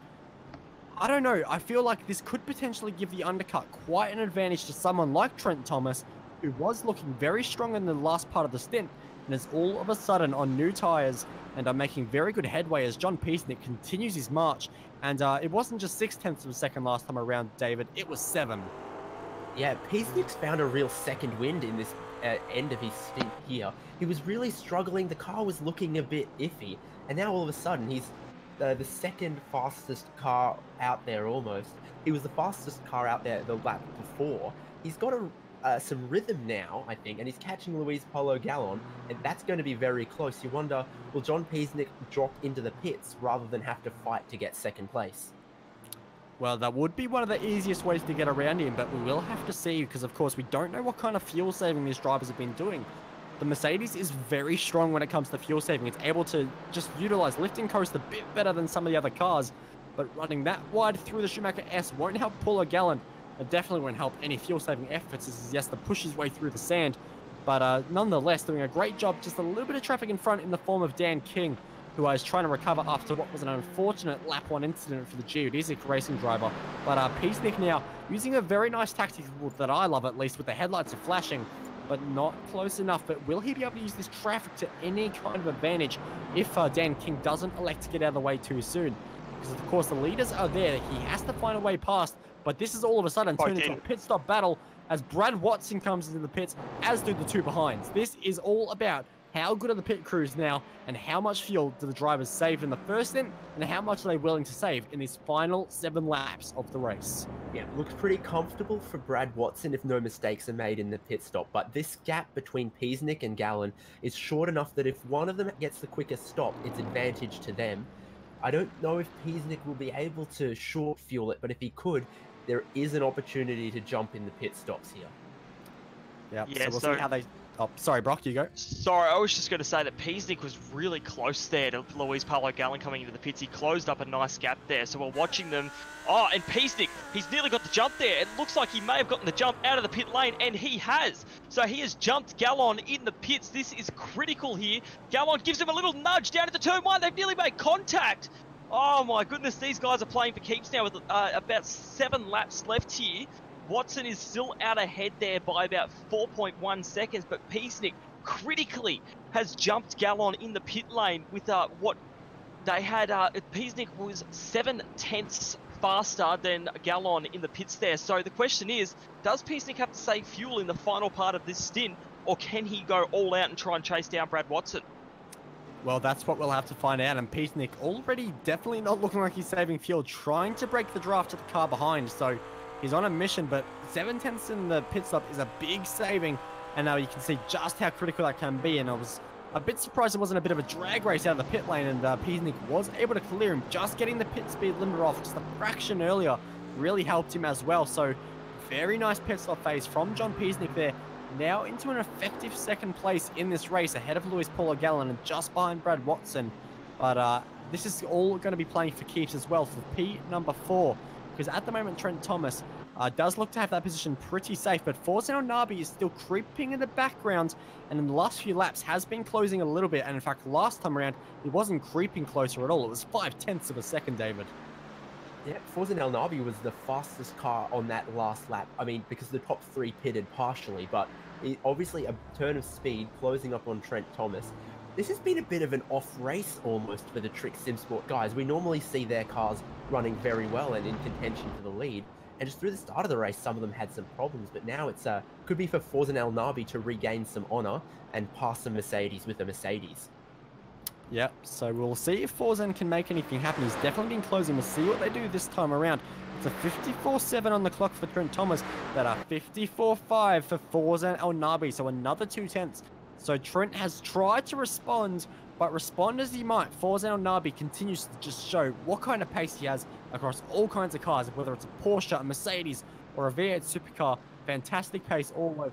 I don't know. I feel like this could potentially give the undercut quite an advantage to someone like Trent Thomas, who was looking very strong in the last part of the stint, and is all of a sudden on new tyres and are making very good headway as John Peasnick continues his march. And it wasn't just 0.6 of a second last time around, David. It was 7. Yeah, Peasnick's found a real second wind in this end of his stint here. He was really struggling. The car was looking a bit iffy, and now all of a sudden he's the second fastest car out there almost. He was the fastest car out there the lap before. He's got some rhythm now, I think, and he's catching Luis Paulo Gallen, and that's going to be very close. You wonder, will John Peasnick drop into the pits rather than have to fight to get second place? Well, that would be one of the easiest ways to get around him, but we will have to see, because of course we don't know what kind of fuel saving these drivers have been doing. The Mercedes is very strong when it comes to fuel saving. It's able to just utilize lift and coast a bit better than some of the other cars, but running that wide through the Schumacher S won't help Paulo Gallen. It definitely won't help any fuel saving efforts as he has to push his way through the sand. But nonetheless, doing a great job. Just a little bit of traffic in front in the form of Dan King, who is trying to recover after what was an unfortunate lap 1 incident for the Geodesic racing driver. But Peasnick now using a very nice tactic that I love, at least, with the headlights are flashing, but not close enough. But will he be able to use this traffic to any kind of advantage if Dan King doesn't elect to get out of the way too soon? Because of course the leaders are there. He has to find a way past, but this is all of a sudden turned into a pit stop battle as Brad Watson comes into the pits, as do the two behinds. This is all about how good are the pit crews now, and how much fuel do the drivers save in the first stint, and how much are they willing to save in these final 7 laps of the race. Yeah, looks pretty comfortable for Brad Watson if no mistakes are made in the pit stop, but this gap between Peasnick and Gallen is short enough that if one of them gets the quickest stop, it's advantage to them. I don't know if Peasnick will be able to short fuel it, but if he could, there is an opportunity to jump in the pit stops here. Yep, Yeah, so we'll see how they... Oh, sorry, Brock, you go. Sorry, I was just going to say that Peasnick was really close there to Luis Paulo Gallen coming into the pits. He closed up a nice gap there, so we're watching them. Oh, and Peasnick, he's nearly got the jump there. It looks like he may have gotten the jump out of the pit lane, and he has. So he has jumped Gallen in the pits. This is critical here. Gallen gives him a little nudge down into turn 1. They've nearly made contact. Oh my goodness, these guys are playing for keeps now with about 7 laps left here. Watson is still out ahead there by about 4.1 seconds, but Peasnick critically has jumped Gallen in the pit lane with what they had. Peasnick was 0.7 faster than Gallen in the pits there. So the question is, does Peasnick have to save fuel in the final part of this stint, or can he go all out and try and chase down Brad Watson? Well, that's what we'll have to find out. And Peasnick already definitely not looking like he's saving fuel, trying to break the draft of the car behind. So he's on a mission, but 0.7 in the pit stop is a big saving. And now you can see just how critical that can be. And I was a bit surprised it wasn't a bit of a drag race out of the pit lane. And Peasnick was able to clear him. Just getting the pit speed limiter off just a fraction earlier really helped him as well. So very nice pit stop phase from John Peasnick there. Now into an effective second place in this race, ahead of Luis Paulo Gallen and just behind Brad Watson. But this is all going to be playing for keeps as well for P number 4. Because at the moment, Trent Thomas does look to have that position pretty safe. But Forzano Narby is still creeping in the background, and in the last few laps has been closing a little bit. And in fact, last time around, it wasn't creeping closer at all. It was 0.5 of a second, David. Yeah, Forza El Nabi was the fastest car on that last lap. I mean, because the top three pitted partially, but obviously a turn of speed closing up on Trent Thomas. This has been a bit of an off race almost for the Trick Sim Sport guys. We normally see their cars running very well and in contention for the lead. And just through the start of the race, some of them had some problems, but now it's could be for Forza El Nabi to regain some honor and pass the Mercedes with a Mercedes. Yep, so we'll see if Forzen can make anything happen. He's definitely been closing. We'll see what they do this time around. It's a 54.7 on the clock for Trent Thomas, but a 54.5 for Forzen El Nabi, so another 2/10. So Trent has tried to respond, but respond as he might, Forzen El Nabi continues to just show what kind of pace he has across all kinds of cars, whether it's a Porsche, a Mercedes, or a V8 supercar. Fantastic pace all over.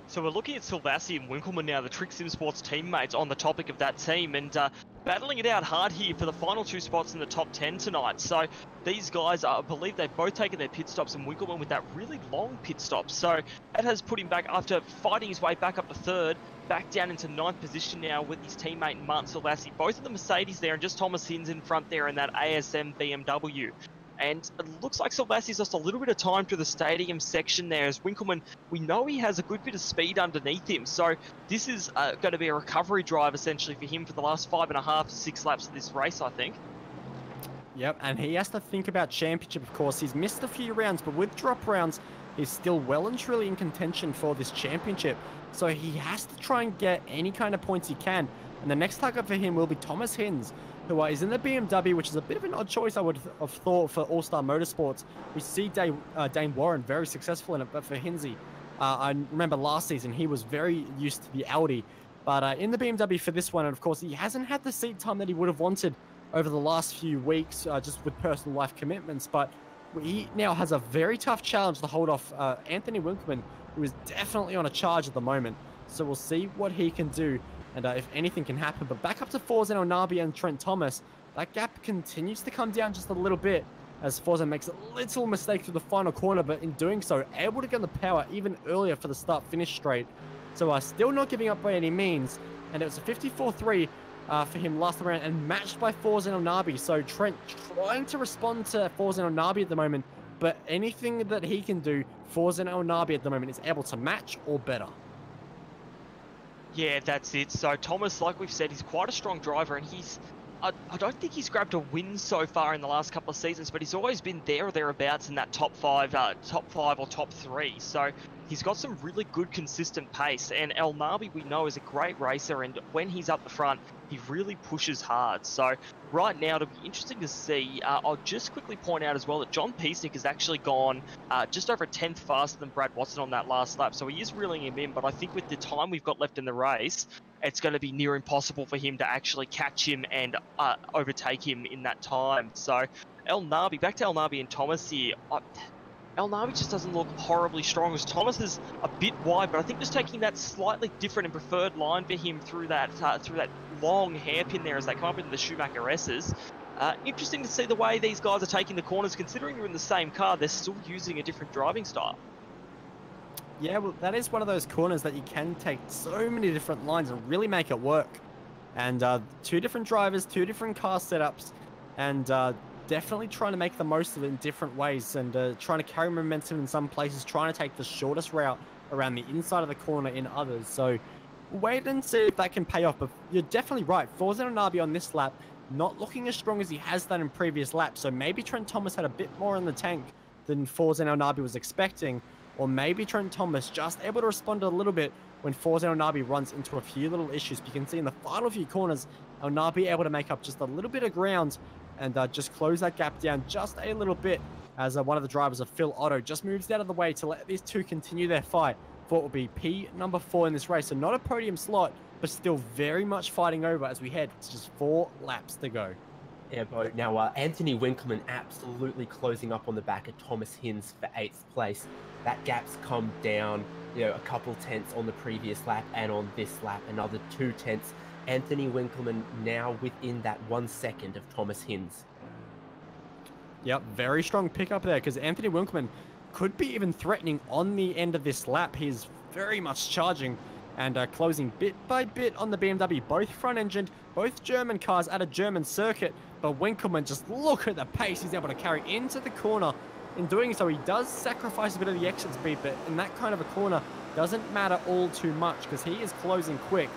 So we're looking at Silvassi and Winkleman now, the Trick Sim Sports teammates, on the topic of that team, and battling it out hard here for the final 2 spots in the top 10 tonight. So these guys, I believe they've both taken their pit stops, and Winkleman with that really long pit stop. So that has put him back, after fighting his way back up to 3rd, back down into 9th position now with his teammate Martin Silvassi. Both of the Mercedes there, and just Thomas Hinz in front there in that ASM BMW. And it looks like Silvassi's lost a little bit of time to the stadium section there, as Winkleman, we know he has a good bit of speed underneath him. So this is going to be a recovery drive essentially for him for the last 5.5 to 6 laps of this race, I think. Yep, and he has to think about championship, of course. He's missed a few rounds, but with drop rounds, he's still well and truly in contention for this championship. So he has to try and get any kind of points he can. And the next target for him will be Thomas Hinz, who is in the BMW, which is a bit of an odd choice, I would have thought, for All-Star Motorsports. We see Dane Warren very successful in it, but for Hinzy, I remember last season he was very used to the Audi. But in the BMW for this one, and of course, he hasn't had the seat time that he would have wanted over the last few weeks, just with personal life commitments. But he now has a very tough challenge to hold off Anthony Winkleman, who is definitely on a charge at the moment. So we'll see what he can do, and if anything can happen. But back up to Forzen El Nabi and Trent Thomas, that gap continues to come down just a little bit as Forzen makes a little mistake through the final corner, but in doing so, able to get the power even earlier for the start-finish straight. So still not giving up by any means, and it was a 54.3 for him last round, and matched by Forzen El Nabi. So Trent trying to respond to Forzen El Nabi at the moment, but anything that he can do, Forzen El Nabi at the moment is able to match or better. Yeah, that's it. So Thomas, like we've said, he's quite a strong driver, and he's, I don't think he's grabbed a win so far in the last couple of seasons, but he's always been there or thereabouts in that top five or top 3. So he's got some really good consistent pace, and El Nabi we know is a great racer, and when he's up the front, he really pushes hard. So right now, it'll be interesting to see. I'll just quickly point out as well that John Piesnik has actually gone just over a 10th faster than Brad Watson on that last lap. So he is reeling him in, but I think with the time we've got left in the race, it's going to be near impossible for him to actually catch him and overtake him in that time. So El Nabi, back to El Nabi and Thomas here. El Nabi just doesn't look horribly strong, as Thomas is a bit wide, but I think just taking that slightly different and preferred line for him through that long hairpin there as they come up into the Schumacher S's. Interesting to see the way these guys are taking the corners, considering they're in the same car, they're still using a different driving style. Yeah, well, that is one of those corners that you can take so many different lines and really make it work. And 2 different drivers, 2 different car setups, and definitely trying to make the most of it in different ways, and trying to carry momentum in some places, trying to take the shortest route around the inside of the corner in others. So wait and see if that can pay off. But you're definitely right. Forzen El Nabi on this lap, not looking as strong as he has done in previous laps. So maybe Trent Thomas had a bit more in the tank than Forzen El Nabi was expecting. Or maybe Trent Thomas just able to respond a little bit when Forzen El Nabi runs into a few little issues. You can see in the final few corners, El Nabi able to make up just a little bit of ground and just close that gap down just a little bit, as one of the drivers of Phil Otto just moves out of the way to let these two continue their fight for what will be P number 4 in this race. So not a podium slot, but still very much fighting over as we head to just 4 laps to go. Yeah, Bo. Now, Anthony Winkleman absolutely closing up on the back of Thomas Hinz for 8th place. That gap's come down, a couple tenths on the previous lap, and on this lap, another 2 tenths. Anthony Winkleman now within that 1 second of Thomas Hinz. Yep, very strong pickup there, because Anthony Winkleman could be even threatening on the end of this lap. He's very much charging, and closing bit by bit on the BMW. Both front-engined, both German cars at a German circuit, but Winkelmann, just look at the pace he's able to carry into the corner. In doing so, he does sacrifice a bit of the exit speed, but in that kind of a corner, doesn't matter all too much because he is closing quick.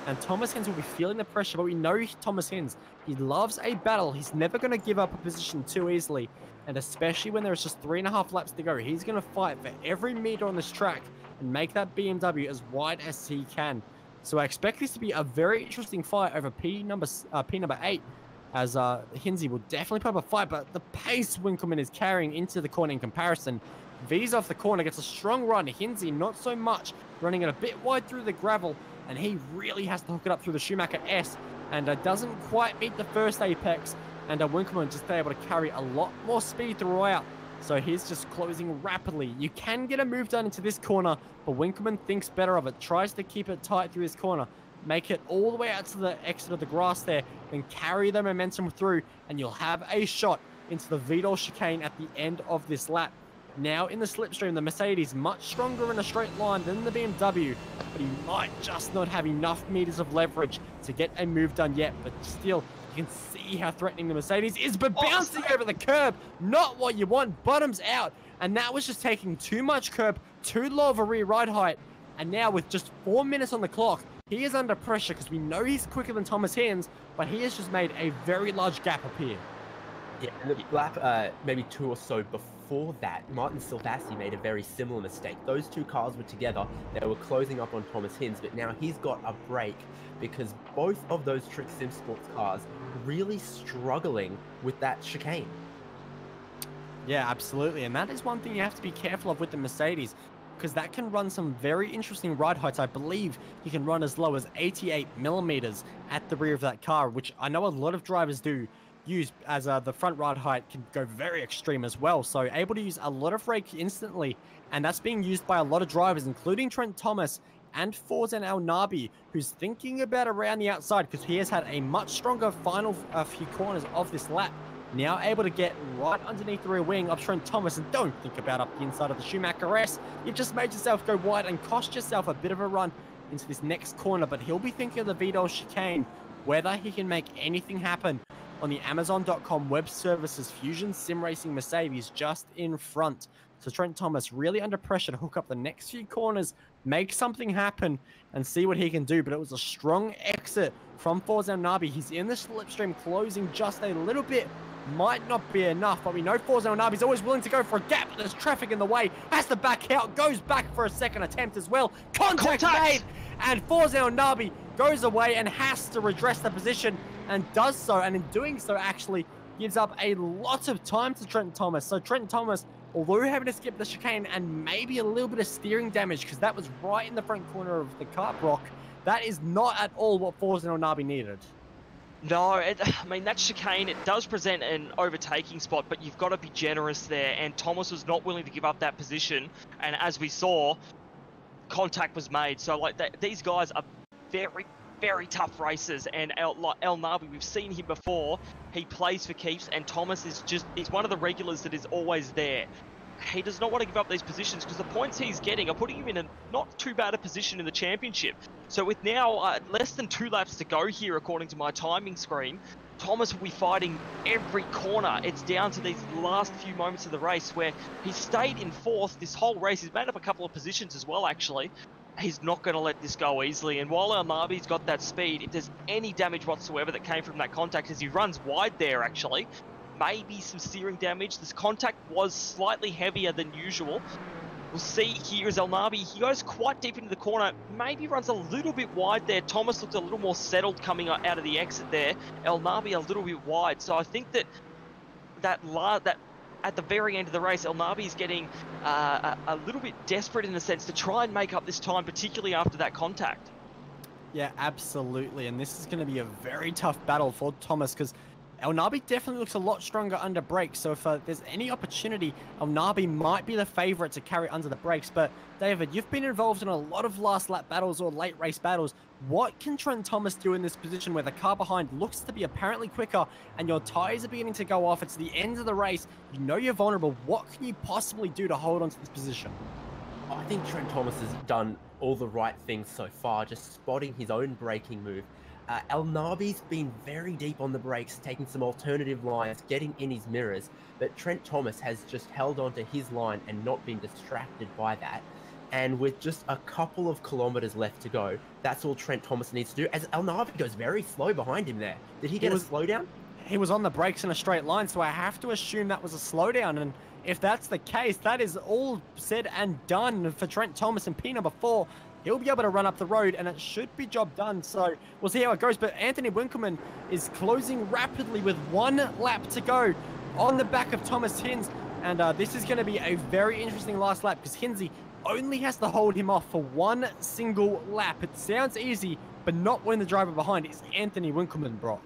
And Thomas Hens will be feeling the pressure, but we know Thomas Hens, he loves a battle. He's never going to give up a position too easily. And especially when there's just 3.5 laps to go, he's going to fight for every meter on this track and make that BMW as wide as he can. So I expect this to be a very interesting fight over P number 8, as Hinsey will definitely put up a fight, but the pace Winkelmann is carrying into the corner in comparison. V's off the corner, gets a strong run. Hinsey not so much, running it a bit wide through the gravel, and he really has to hook it up through the Schumacher S, and doesn't quite meet the first apex, and Winkelmann just able to carry a lot more speed throughout. So he's just closing rapidly. You can get a move done into this corner, but Winkelmann thinks better of it, tries to keep it tight through this corner, make it all the way out to the exit of the grass there, then carry the momentum through, and you'll have a shot into the Vidal chicane at the end of this lap. Now in the slipstream, the Mercedes much stronger in a straight line than the BMW, but he might just not have enough meters of leverage to get a move done yet. But still, you can see how threatening the Mercedes is, but bouncing over the curb, not what you want, bottoms out. And that was just taking too much curb, too low of a rear ride height. And now with just 4 minutes on the clock, he is under pressure because we know he's quicker than Thomas Hens, but he has just made a very large gap up here. Yeah, and the lap maybe 2 or so before that, Martin Silvassi made a very similar mistake. Those two cars were together, they were closing up on Thomas Hens, but now he's got a break because both of those Trick Sim Sports cars really struggling with that chicane. Yeah, absolutely. And that is one thing you have to be careful of with the Mercedes, because that can run some very interesting ride heights. I believe you can run as low as 88 millimeters at the rear of that car, which I know a lot of drivers do use, as the front ride height can go very extreme as well. So able to use a lot of rake instantly, and that's being used by a lot of drivers, including Trent Thomas and Forzen El Nabi, who's thinking about around the outside because he has had a much stronger final few corners of this lap. Now able to get right underneath the rear wing of Trent Thomas, and don't think about up the inside of the Schumacher S. You've just made yourself go wide and cost yourself a bit of a run into this next corner, but he'll be thinking of the Vidal chicane, whether he can make anything happen on the Amazon.com web services Fusion Sim Racing Mercedes just in front. So Trent Thomas really under pressure to hook up the next few corners, make something happen, and see what he can do. But it was a strong exit from Forzen Nabi. He's in the slipstream, closing just a little bit. Might not be enough, but we know Forzen Nabi is always willing to go for a gap, but there's traffic in the way. Has to back out, goes back for a second attempt as well. Contact made, and Forzen Nabi goes away and has to redress the position, and does so, and in doing so actually gives up a lot of time to Trent Thomas. So Trent Thomas, although having to skip the chicane and maybe a little bit of steering damage because that was right in the front corner of the car block, that is not at all what Forzen Nabi needed. No, I mean, that chicane, it does present an overtaking spot, but you've got to be generous there, and Thomas was not willing to give up that position, and as we saw, contact was made. So like these guys are very, very tough racers, and El Nabi, we've seen him before. He plays for keeps, and Thomas is he's one of the regulars that is always there. He does not want to give up these positions because the points he's getting are putting him in a not too bad a position in the championship. So with now less than 2 laps to go here, according to my timing screen, Thomas will be fighting every corner. It's down to these last few moments of the race where he stayed in 4th this whole race. He's made up a couple of positions as well, actually. He's not going to let this go easily. And while El Nabi's got that speed, if there's any damage whatsoever that came from that contact, as he runs wide there, actually, maybe some steering damage. This contact was slightly heavier than usual. We'll see here as El Nabi, he goes quite deep into the corner, maybe runs a little bit wide there. Thomas looked a little more settled coming out of the exit there. El Nabi a little bit wide. So I think that at the very end of the race, El Nabi is getting a little bit desperate in the sense to try and make up this time, particularly after that contact. Yeah, absolutely. And this is going to be a very tough battle for Thomas because El Nabi definitely looks a lot stronger under brakes. So if there's any opportunity, El Nabi might be the favorite to carry under the brakes. But David, you've been involved in a lot of last lap battles or late race battles. What can Trent Thomas do in this position where the car behind looks to be apparently quicker and your tires are beginning to go off? It's the end of the race. You know you're vulnerable. What can you possibly do to hold on to this position? I think Trent Thomas has done all the right things so far, just spotting his own braking move. El Nabi's been very deep on the brakes, taking some alternative lines, getting in his mirrors, but Trent Thomas has just held on to his line and not been distracted by that. And with just a couple of kilometers left to go, that's all Trent Thomas needs to do, as El Nabi goes very slow behind him there. Did he get a slowdown? He was on the brakes in a straight line, so I have to assume that was a slowdown. And if that's the case, that is all said and done for Trent Thomas in P number 4. He'll be able to run up the road, and it should be job done. So we'll see how it goes. But Anthony Winkelmann is closing rapidly with 1 lap to go on the back of Thomas Hinz. And this is going to be a very interesting last lap because Hinzi only has to hold him off for 1 single lap. It sounds easy, but not when the driver behind is Anthony Winkelmann, Brock.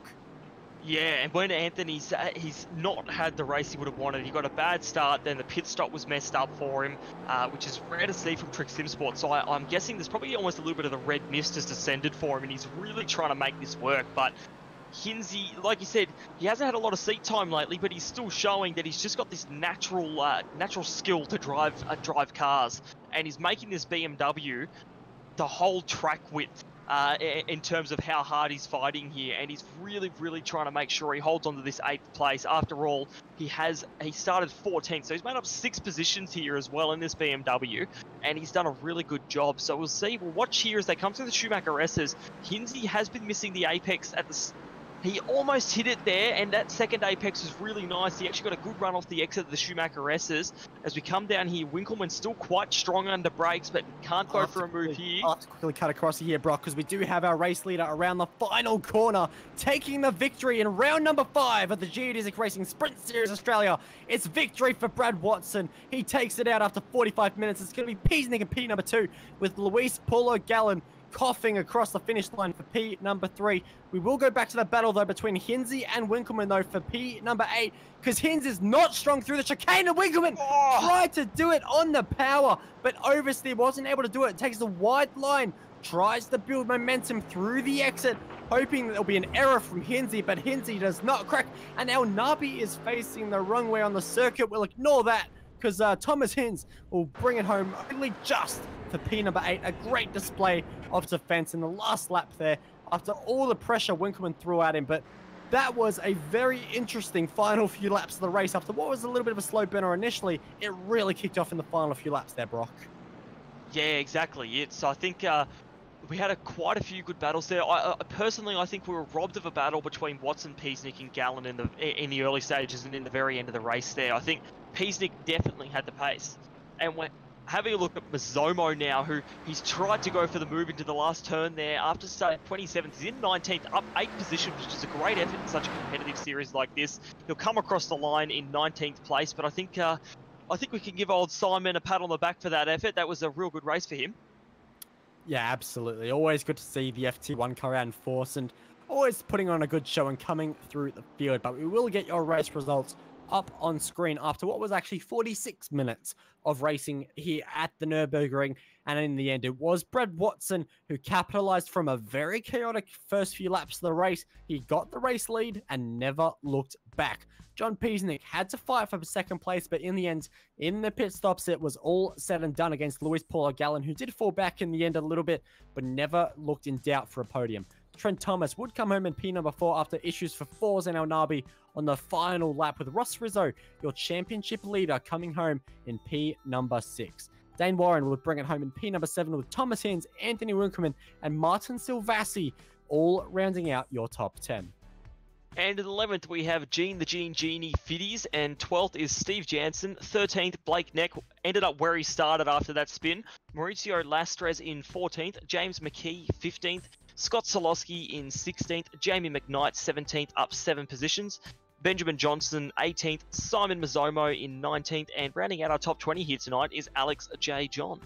Yeah, and when Anthony's he's not had the race he would have wanted. He got a bad start, then the pit stop was messed up for him, which is rare to see from Trick Sim Sport. So I'm guessing there's probably almost a little bit of the red mist has descended for him, and he's really trying to make this work. But Hinzi, like you said, he hasn't had a lot of seat time lately, but he's still showing that he's just got this natural skill to drive cars, and he's making this BMW the whole track width. In terms of how hard he's fighting here, and he's really trying to make sure he holds on to this 8th place. After all, he started 14th, so he's made up 6 positions here as well in this BMW, and he's done a really good job. So we'll see. We'll watch here as they come through the Schumacher S's. Hinzi has been missing the apex at the. He almost hit it there, and that second apex was really nice. He actually got a good run off the exit of the Schumacher S's. As we come down here, Winkelmann's still quite strong under brakes, but can't go for a move here. I'll have to quickly cut across here, Brock, because we do have our race leader around the final corner, taking the victory in round number 5 of the Geodesic Racing Sprint Series Australia. It's victory for Brad Watson. He takes it out after 45 minutes. It's going to be Peasnick in P number 2 with Luis Paulo Gallen coughing across the finish line for P number 3. We will go back to the battle, though, between Hinzi and Winkelmann, though, for P number 8, because Hinz is not strong through the chicane, and Winkelmann tried to do it on the power, but oversteer, wasn't able to do it. Takes the wide line, tries to build momentum through the exit, hoping that there'll be an error from Hinzi, but Hinzi does not crack, and now Nabi is facing the wrong way on the circuit. We'll ignore that, because Thomas Hinz will bring it home only just for P number 8. A great display of defense in the last lap there after all the pressure Winkelmann threw at him. But that was a very interesting final few laps of the race. After what was a little bit of a slow burner initially, it really kicked off in the final few laps there, Brock. Yeah, exactly. I think we had quite a few good battles there. Personally, I think we were robbed of a battle between Watson, Peasnick, and Gallen in the early stages and in the very end of the race there. I think Peasnick definitely had the pace. And we're having a look at Mazomo now, who he's tried to go for the move into the last turn there. After starting 27th, he's in 19th, up 8 positions, which is a great effort in such a competitive series like this. He'll come across the line in 19th place, but I think we can give old Simon a pat on the back for that effort. That was a real good race for him. Yeah, absolutely. Always good to see the FT1 car out in force, and always putting on a good show and coming through the field. But we will get your race results up on screen after what was actually 46 minutes of racing here at the Nurburgring. And in the end, it was Brad Watson who capitalized from a very chaotic first few laps of the race. He got the race lead and never looked back. John Peasnick had to fight for second place, but in the end, in the pit stops, it was all said and done against Luis Paulo Gallen, who did fall back in the end a little bit, but never looked in doubt for a podium. Trent Thomas would come home in P number 4 after issues for Force and El Nabi on the final lap, with Ross Rizzo, your championship leader, coming home in P number 6. Dane Warren would bring it home in P number 7 with Thomas Hinz, Anthony Winkelmann, and Martin Silvassi, all rounding out your top 10. And in 11th, we have Gene the Genie Fiddies, and 12th is Steve Jansen. 13th, Blake Neck ended up where he started after that spin. Mauricio Lastres in 14th, James McKee 15th, Scott Solosky in 16th, Jamie McKnight 17th, up 7 positions, Benjamin Johnson 18th, Simon Mazomo in 19th, and rounding out our top 20 here tonight is Alex J. John.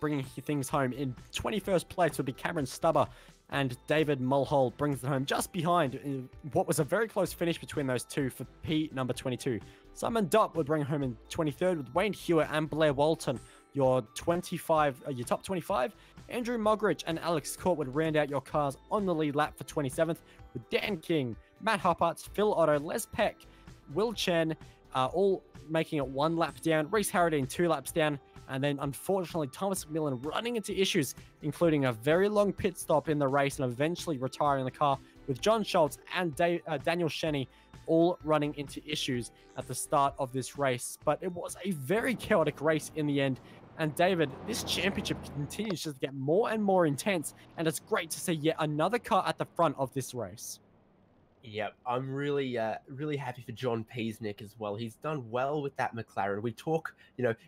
Bringing things home in 21st place would be Cameron Stubber, and David Mulhall brings it home just behind what was a very close finish between those two for P number 22. Simon Dott would bring home in 23rd with Wayne Hewitt and Blair Walton, your top 25. Andrew Mogridge and Alex Court would round out your cars on the lead lap for 27th, with Dan King, Matt Hopparts, Phil Otto, Les Peck, Will Chen, all making it 1 lap down, Reese Harradine 2 laps down, And then, unfortunately, Thomas McMillan running into issues, including a very long pit stop in the race and eventually retiring the car, with John Schultz and Daniel Shenny all running into issues at the start of this race. But it was a very chaotic race in the end. And David, this championship continues to get more and more intense, and it's great to see yet another car at the front of this race. Yep, I'm really, really happy for John Peasnick as well. He's done well with that McLaren. We talk,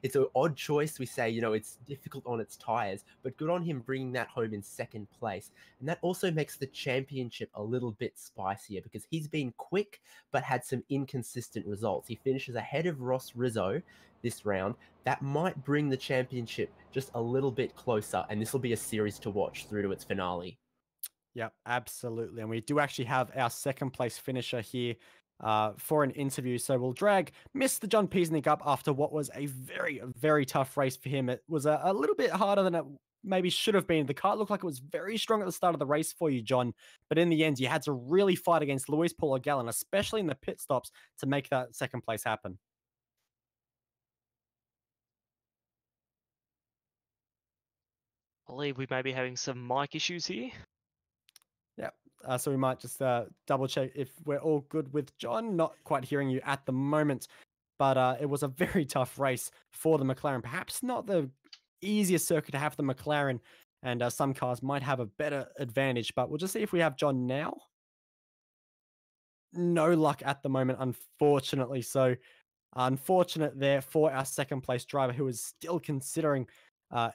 it's an odd choice. We say, it's difficult on its tires, but good on him bringing that home in second place. And that also makes the championship a little bit spicier because he's been quick, but had some inconsistent results. He finishes ahead of Ross Rizzo this round. That might bring the championship just a little bit closer, and this will be a series to watch through to its finale. Yep, absolutely. And we do actually have our second place finisher here for an interview. So we'll drag Mr. John Peasnick up after what was a very, very tough race for him. It was a little bit harder than it maybe should have been. The car looked like it was very strong at the start of the race for you, John. But in the end, you had to really fight against Luis Paul Gallen, especially in the pit stops, to make that second place happen. I believe we may be having some mic issues here. Yeah, so we might just double check if we're all good with John. Not quite hearing you at the moment, but it was a very tough race for the McLaren. Perhaps not the easiest circuit to have the McLaren, and some cars might have a better advantage, but we'll just see if we have John now. No luck at the moment, unfortunately. So unfortunate there for our second place driver, who is still considering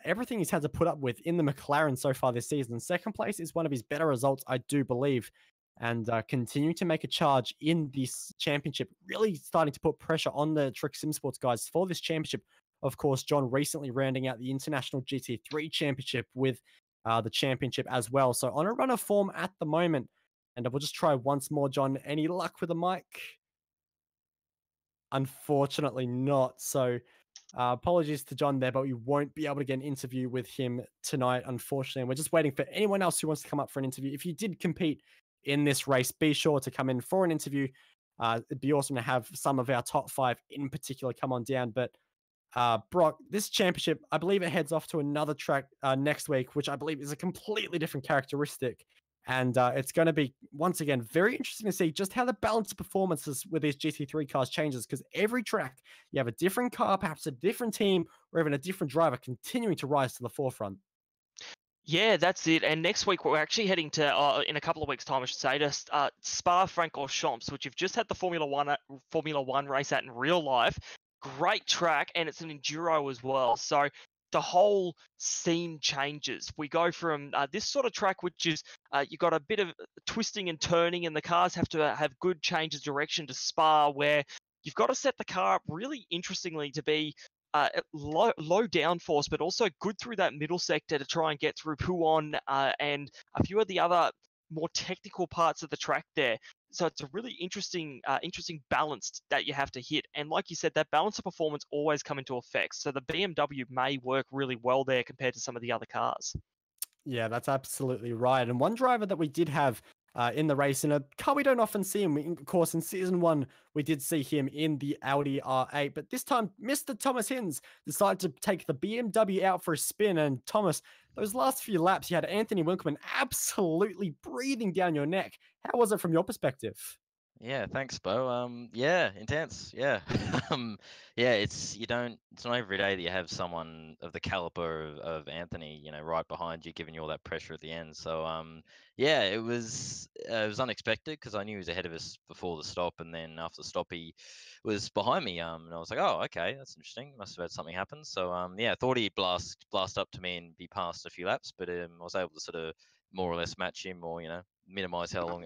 everything he's had to put up with in the McLaren so far this season. Second place is one of his better results, I do believe, and continuing to make a charge in this championship, really starting to put pressure on the Trick Sim Sports guys for this championship. Of course, John recently rounding out the International GT3 Championship with the championship as well. So on a run of form at the moment, and we'll just try once more, John. Any luck with the mic? Unfortunately not. So apologies to John there, but we won't be able to get an interview with him tonight, unfortunately. And we're just waiting for anyone else who wants to come up for an interview. If you did compete in this race, be sure to come in for an interview. It'd be awesome to have some of our top 5 in particular come on down. But Brock, this championship, I believe it heads off to another track next week, which I believe is a completely different characteristic. And it's going to be, once again, very interesting to see just how the balance of performances with these GT3 cars changes, because every track, you have a different car, perhaps a different team, or even a different driver continuing to rise to the forefront. Yeah, that's it. And next week, we're actually heading to, in a couple of weeks' time, I should say, to Spa-Francorchamps, which you've just had the Formula One race at in real life. Great track, and it's an enduro as well. So the whole scene changes. We go from this sort of track, which is you got a bit of twisting and turning, and the cars have to have good change of direction, to Spa, where you've got to set the car up really interestingly to be low downforce, but also good through that middle sector to try and get through Pouon and a few of the other more technical parts of the track there. So it's a really interesting balance that you have to hit. And like you said, that balance of performance always come into effect. So the BMW may work really well there compared to some of the other cars. Yeah, that's absolutely right. And one driver that we did have in the race, in a car we don't often see him. Of course, in season 1, we did see him in the Audi R8, but this time, Mr. Thomas Hinz decided to take the BMW out for a spin. And Thomas, those last few laps, you had Anthony Winkleman absolutely breathing down your neck. How was it from your perspective? Yeah, thanks, Bo. Yeah, intense. Yeah. Yeah, it's not every day that you have someone of the caliber of Anthony, right behind you, giving you all that pressure at the end. So, yeah, it was unexpected because I knew he was ahead of us before the stop, and then after the stop he was behind me. And I was like, oh, okay, that's interesting. Must have had something happen. So, yeah, I thought he'd blast up to me and be past a few laps, but I was able to sort of more or less match him, or minimize how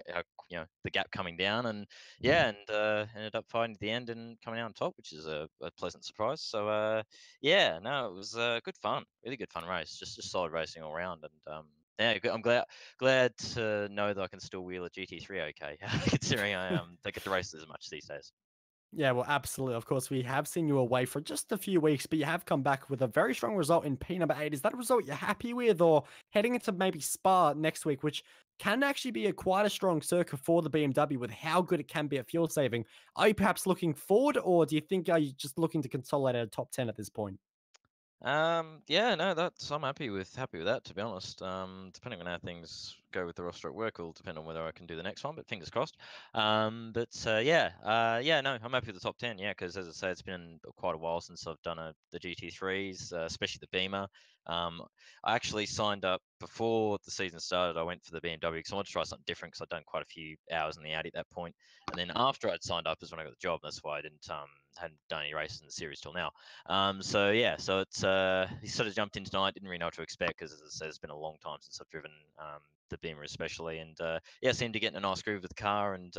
the gap coming down, and yeah, and ended up fighting at the end and coming out on top, which is a pleasant surprise. So yeah, no, it was good fun, really good fun race, just solid racing all around. And yeah, I'm glad to know that I can still wheel a GT3 okay, considering I don't get to race as much these days. Yeah, well, absolutely. Of course, we have seen you away for just a few weeks, but you have come back with a very strong result in P number 8. Is that a result you're happy with, or heading into maybe Spa next week, which can actually be quite a strong circuit for the BMW with how good it can be at fuel saving? Are you perhaps looking forward, or do you think are you just looking to consolidate a top 10 at this point? Yeah, no, I'm happy with that, to be honest. Depending on how things go with the roster at work will depend on whether I can do the next one, but fingers crossed. Yeah, no, I'm happy with the top 10. Yeah, because as I say, it's been quite a while since I've done the GT3s, especially the Beamer. I actually signed up before the season started. I went for the BMW because I wanted to try something different because I'd done quite a few hours in the Audi at that point. And then after I'd signed up is when I got the job. That's why I hadn't done any races in the series till now. So it's he sort of jumped in tonight. Didn't really know what to expect because, as I said, it's been a long time since I've driven the Beamer, especially, and seemed to get in a nice groove with the car, and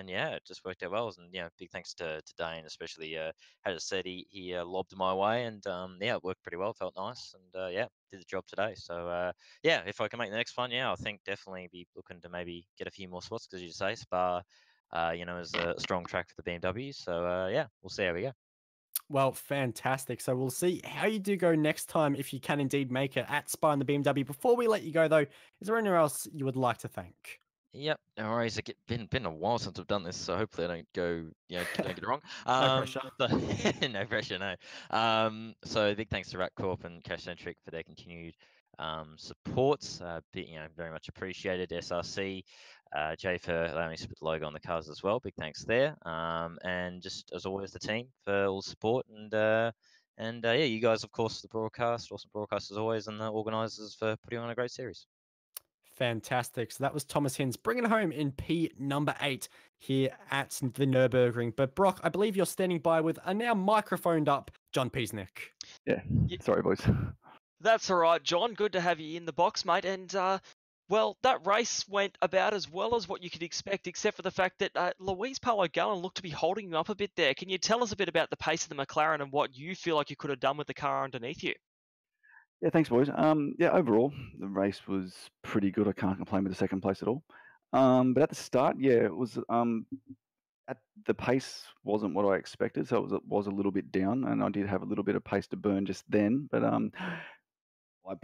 yeah, it just worked out well. And big thanks to Dane, especially. As I said, he lobbed my way, and it worked pretty well. Felt nice, and did the job today. So if I can make the next one, I think definitely be looking to maybe get a few more spots because, as you say, Spa, is a strong track for the BMW. So we'll see how we go. Well, fantastic. So we'll see how you do go next time if you can indeed make it at Spa and the BMW. Before we let you go, though, is there anyone else you would like to thank? Yep, no worries. It's been a while since I've done this, so hopefully I don't go, don't get it wrong. No pressure. No pressure, no. So big thanks to RatCorp and CashCentric for their continued supports. Very much appreciated. SRC, Jay for allowing me to put the logo on the cars as well. Big thanks there. And just as always, the team for all the support and you guys, of course, the broadcast, awesome broadcast as always, and the organisers for putting on a great series. Fantastic. So that was Thomas Hinz bringing it home in P number 8 here at the Nurburgring. But Brock, I believe you're standing by with a now microphoned up John Peasnick. Yeah. Sorry, boys. That's all right, John. Good to have you in the box, mate. And well, that race went about as well as what you could expect, except for the fact that Luis Paulo Gallen looked to be holding you up a bit there. Can you tell us a bit about the pace of the McLaren and what you feel like you could have done with the car underneath you? Yeah, thanks, boys. Overall, the race was pretty good. I can't complain with the second place at all. But at the start, it was at the pace wasn't what I expected, so it was a little bit down, and I did have a little bit of pace to burn just then. But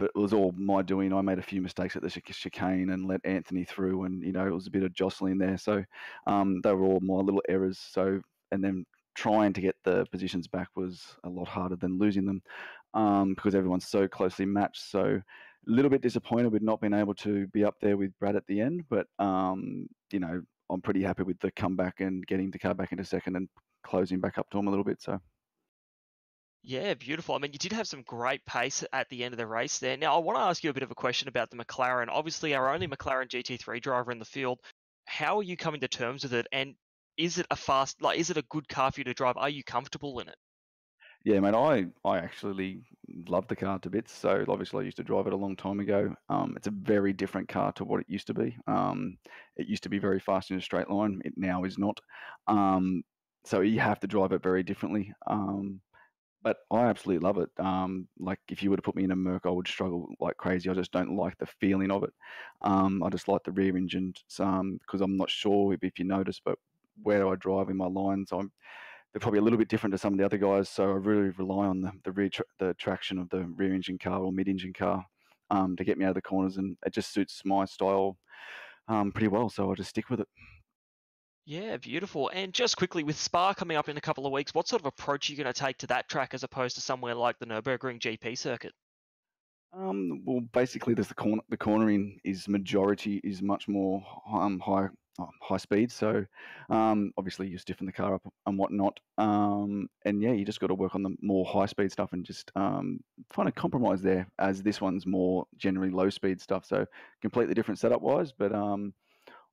it was all my doing. I made a few mistakes at the chicane and let Anthony through, and it was a bit of jostling there. So they were all my little errors. So and then trying to get the positions back was a lot harder than losing them. Because everyone's so closely matched. So a little bit disappointed with not being able to be up there with Brad at the end, but I'm pretty happy with the comeback and getting the car back into second and closing back up to him a little bit. So. Yeah, beautiful. I mean, you did have some great pace at the end of the race there. Now, I want to ask you a bit of a question about the McLaren. Obviously, our only McLaren GT3 driver in the field. How are you coming to terms with it? And is it is it a good car for you to drive? Are you comfortable in it? Yeah, mate, I actually love the car to bits. So obviously I used to drive it a long time ago. It's a very different car to what it used to be. It used to be very fast in a straight line. It now is not. So you have to drive it very differently. But I absolutely love it. Like if you were to put me in a Merc, I would struggle like crazy. I just don't like the feeling of it. I just like the rear engine because I'm not sure if you notice, but where I drive in my lines, they're probably a little bit different to some of the other guys. So I really rely on the traction of the rear engine car or mid engine car to get me out of the corners, and it just suits my style pretty well. So I just stick with it. Yeah, beautiful. And just quickly, with Spa coming up in a couple of weeks, what sort of approach are you going to take to that track as opposed to somewhere like the Nurburgring GP circuit? Well, basically, there's the cornering is much more high speed. So obviously, you stiffen the car up and whatnot. And you just got to work on the more high speed stuff and just find a compromise there. As this one's more generally low speed stuff, so completely different setup wise, but.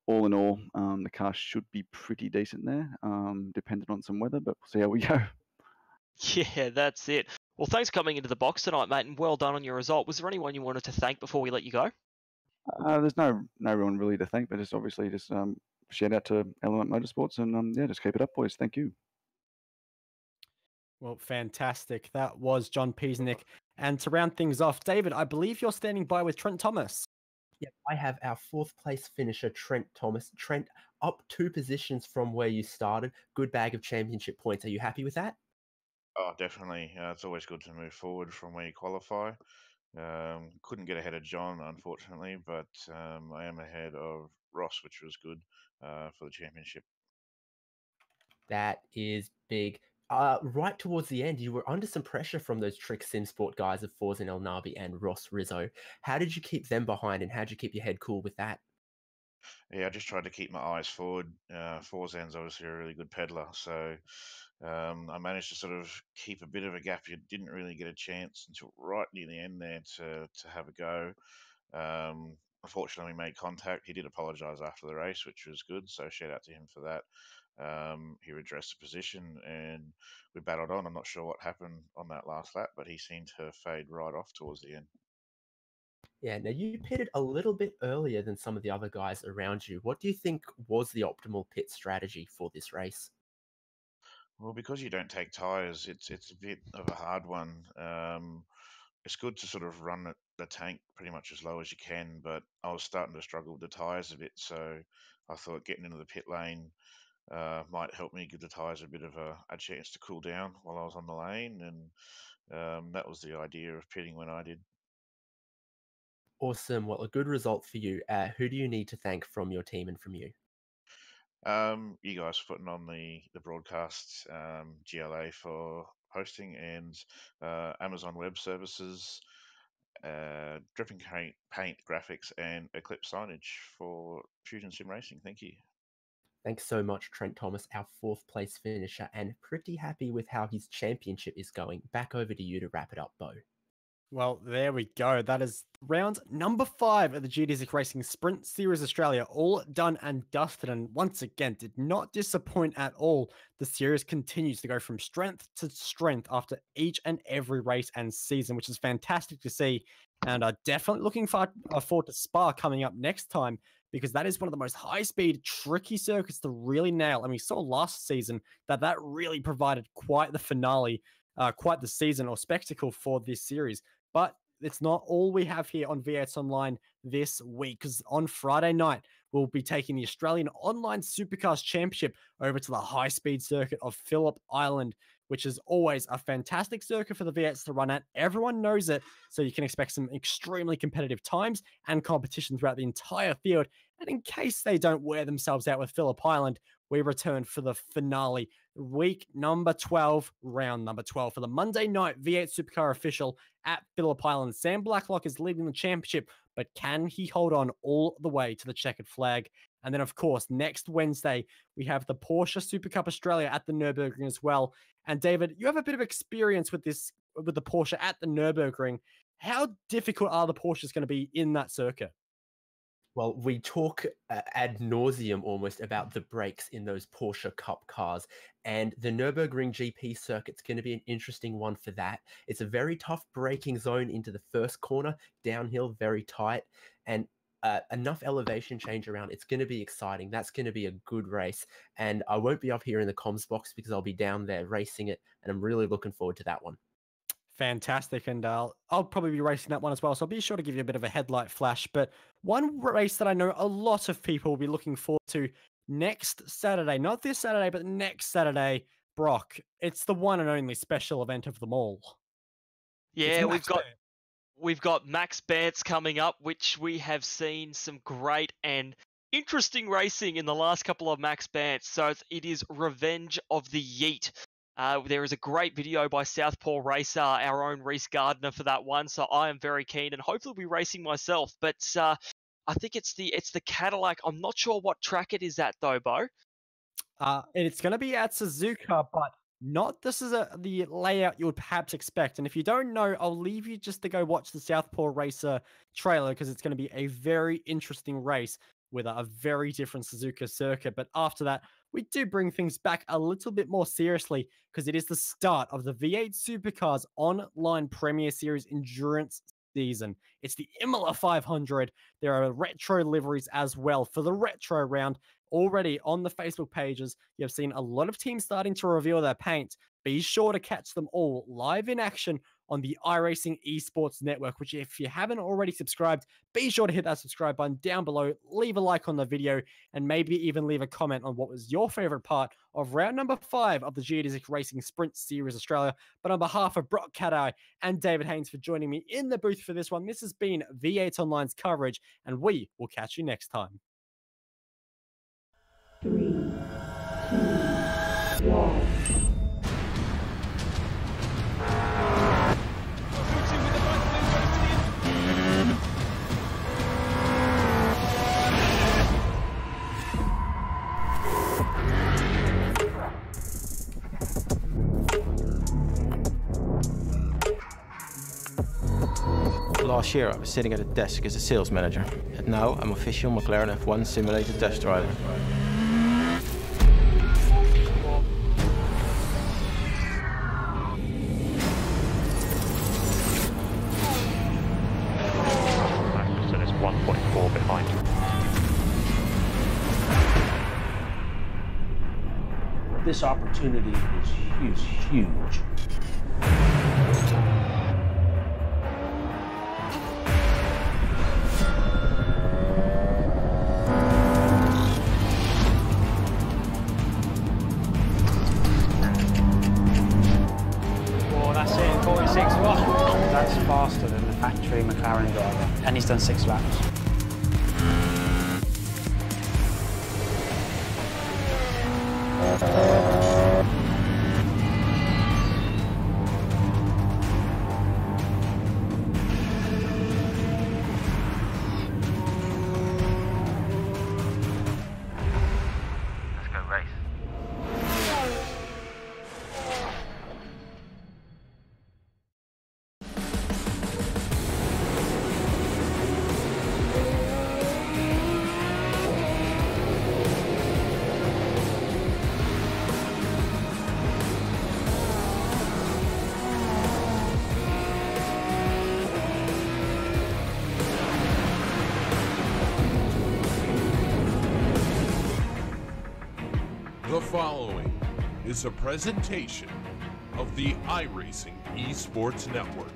All in all, the car should be pretty decent there, dependent on some weather, but we'll see how we go. Yeah, that's it. Well, thanks for coming into the box tonight, mate, and well done on your result. Was there anyone you wanted to thank before we let you go? There's no one really to thank, but just obviously just shout out to Element Motorsports and just keep it up, boys. Thank you. Well, fantastic. That was John Peasnick. And to round things off, David, I believe you're standing by with Trent Thomas. Yep, I have our 4th place finisher, Trent Thomas. Trent, up 2 positions from where you started. Good bag of championship points. Are you happy with that? Oh, definitely. It's always good to move forward from where you qualify. Couldn't get ahead of John, unfortunately, but I am ahead of Ross, which was good for the championship. That is big. right towards the end, you were under some pressure from those Trick Sim Sport guys of Forzan El Nabi and Ross Rizzo. How did you keep them behind, and how did you keep your head cool with that? Yeah, I just tried to keep my eyes forward. Forzan's obviously a really good peddler, so I managed to sort of keep a bit of a gap. You didn't really get a chance until right near the end there to have a go. Unfortunately, we made contact. He did apologise after the race, which was good. So shout out to him for that. He redressed the position and we battled on. I'm not sure what happened on that last lap, but he seemed to fade right off towards the end. Yeah, now you pitted a little bit earlier than some of the other guys around you. What do you think was the optimal pit strategy for this race? Well, because you don't take tyres, it's a bit of a hard one. It's good to sort of run the tank pretty much as low as you can, but I was starting to struggle with the tyres a bit, so I thought getting into the pit lane might help me give the tyres a bit of a chance to cool down while I was on the lane, and that was the idea of pitting when I did. Awesome. Well, a good result for you. Who do you need to thank from your team and from you? You guys for putting on the broadcast, GLA for hosting, and Amazon Web Services, Dripping Paint Graphics, and Eclipse Signage for Fusion Sim Racing. Thank you. Thanks so much, Trent Thomas, our 4th place finisher, and pretty happy with how his championship is going. Back over to you to wrap it up, Bo. Well, there we go. That is round number 5 of the Geodesic Racing Sprint Series Australia, all done and dusted. And once again, did not disappoint at all. The series continues to go from strength to strength after each and every race and season, which is fantastic to see. And definitely looking forward to Spa coming up next time, because that is one of the most high-speed, tricky circuits to really nail. And we saw last season that really provided quite the finale, quite the season or spectacle for this series. But it's not all we have here on V8 Online this week, because on Friday night, we'll be taking the Australian Online Supercars Championship over to the high-speed circuit of Phillip Island, which is always a fantastic circuit for the V8s to run at. Everyone knows it, so you can expect some extremely competitive times and competition throughout the entire field. And in case they don't wear themselves out with Phillip Island, we return for the finale, week number 12, round number 12, for the Monday night V8 Supercar official at Phillip Island. Sam Blacklock is leading the championship, but can he hold on all the way to the checkered flag? And then, of course, next Wednesday, we have the Porsche Super Cup Australia at the Nurburgring as well. And David, you have a bit of experience with this, with the Porsche at the Nurburgring. How difficult are the Porsches going to be in that circuit? Well, we talk ad nauseum almost about the brakes in those Porsche Cup cars, and the Nürburgring GP circuit's going to be an interesting one for that. It's a very tough braking zone into the first corner, downhill, very tight, and enough elevation change around. It's going to be exciting. That's going to be a good race, and I won't be up here in the comms box because I'll be down there racing it, and I'm really looking forward to that one. Fantastic, and I'll probably be racing that one as well, so I'll be sure to give you a bit of a headlight flash. But one race that I know a lot of people will be looking forward to next Saturday, not this Saturday, but next Saturday, Brock. It's the one and only special event of them all. Yeah, we've got Max Bantz coming up, which we have seen some great and interesting racing in the last couple of Max Bantz. So it is Revenge of the Yeet. There is a great video by Southpaw Racer, our own Reese Gardner, for that one. So I am very keen, and hopefully be racing myself. But I think it's the Cadillac. I'm not sure what track it is at though, Bo. It's going to be at Suzuka, but not this is the layout you would perhaps expect. And if you don't know, I'll leave you just to go watch the Southpaw Racer trailer, because it's going to be a very interesting race with a very different Suzuka circuit. But after that, we do bring things back a little bit more seriously, because it is the start of the V8 Supercars Online Premier Series Endurance season. It's the Imola 500. There are retro liveries as well for the retro round. Already on the Facebook pages, you have seen a lot of teams starting to reveal their paint. Be sure to catch them all live in action on the iRacing Esports Network, which if you haven't already subscribed, be sure to hit that subscribe button down below, leave a like on the video, and maybe even leave a comment on what was your favorite part of round number 5 of the Geodesic Racing Sprint Series Australia. But on behalf of Brock Cadai and David Haynes for joining me in the booth for this one, this has been V8 Online's coverage, and we will catch you next time. 3, 2, 1. last year, I was sitting at a desk as a sales manager. And now I'm official McLaren F1 simulator test driver. So it's 1.4 behind. This opportunity is huge. Oh, that's it, 46. Wow. That's faster than the factory McLaren driver, and he's done 6 laps. Let's go race. The following is a presentation of the iRacing Esports Network.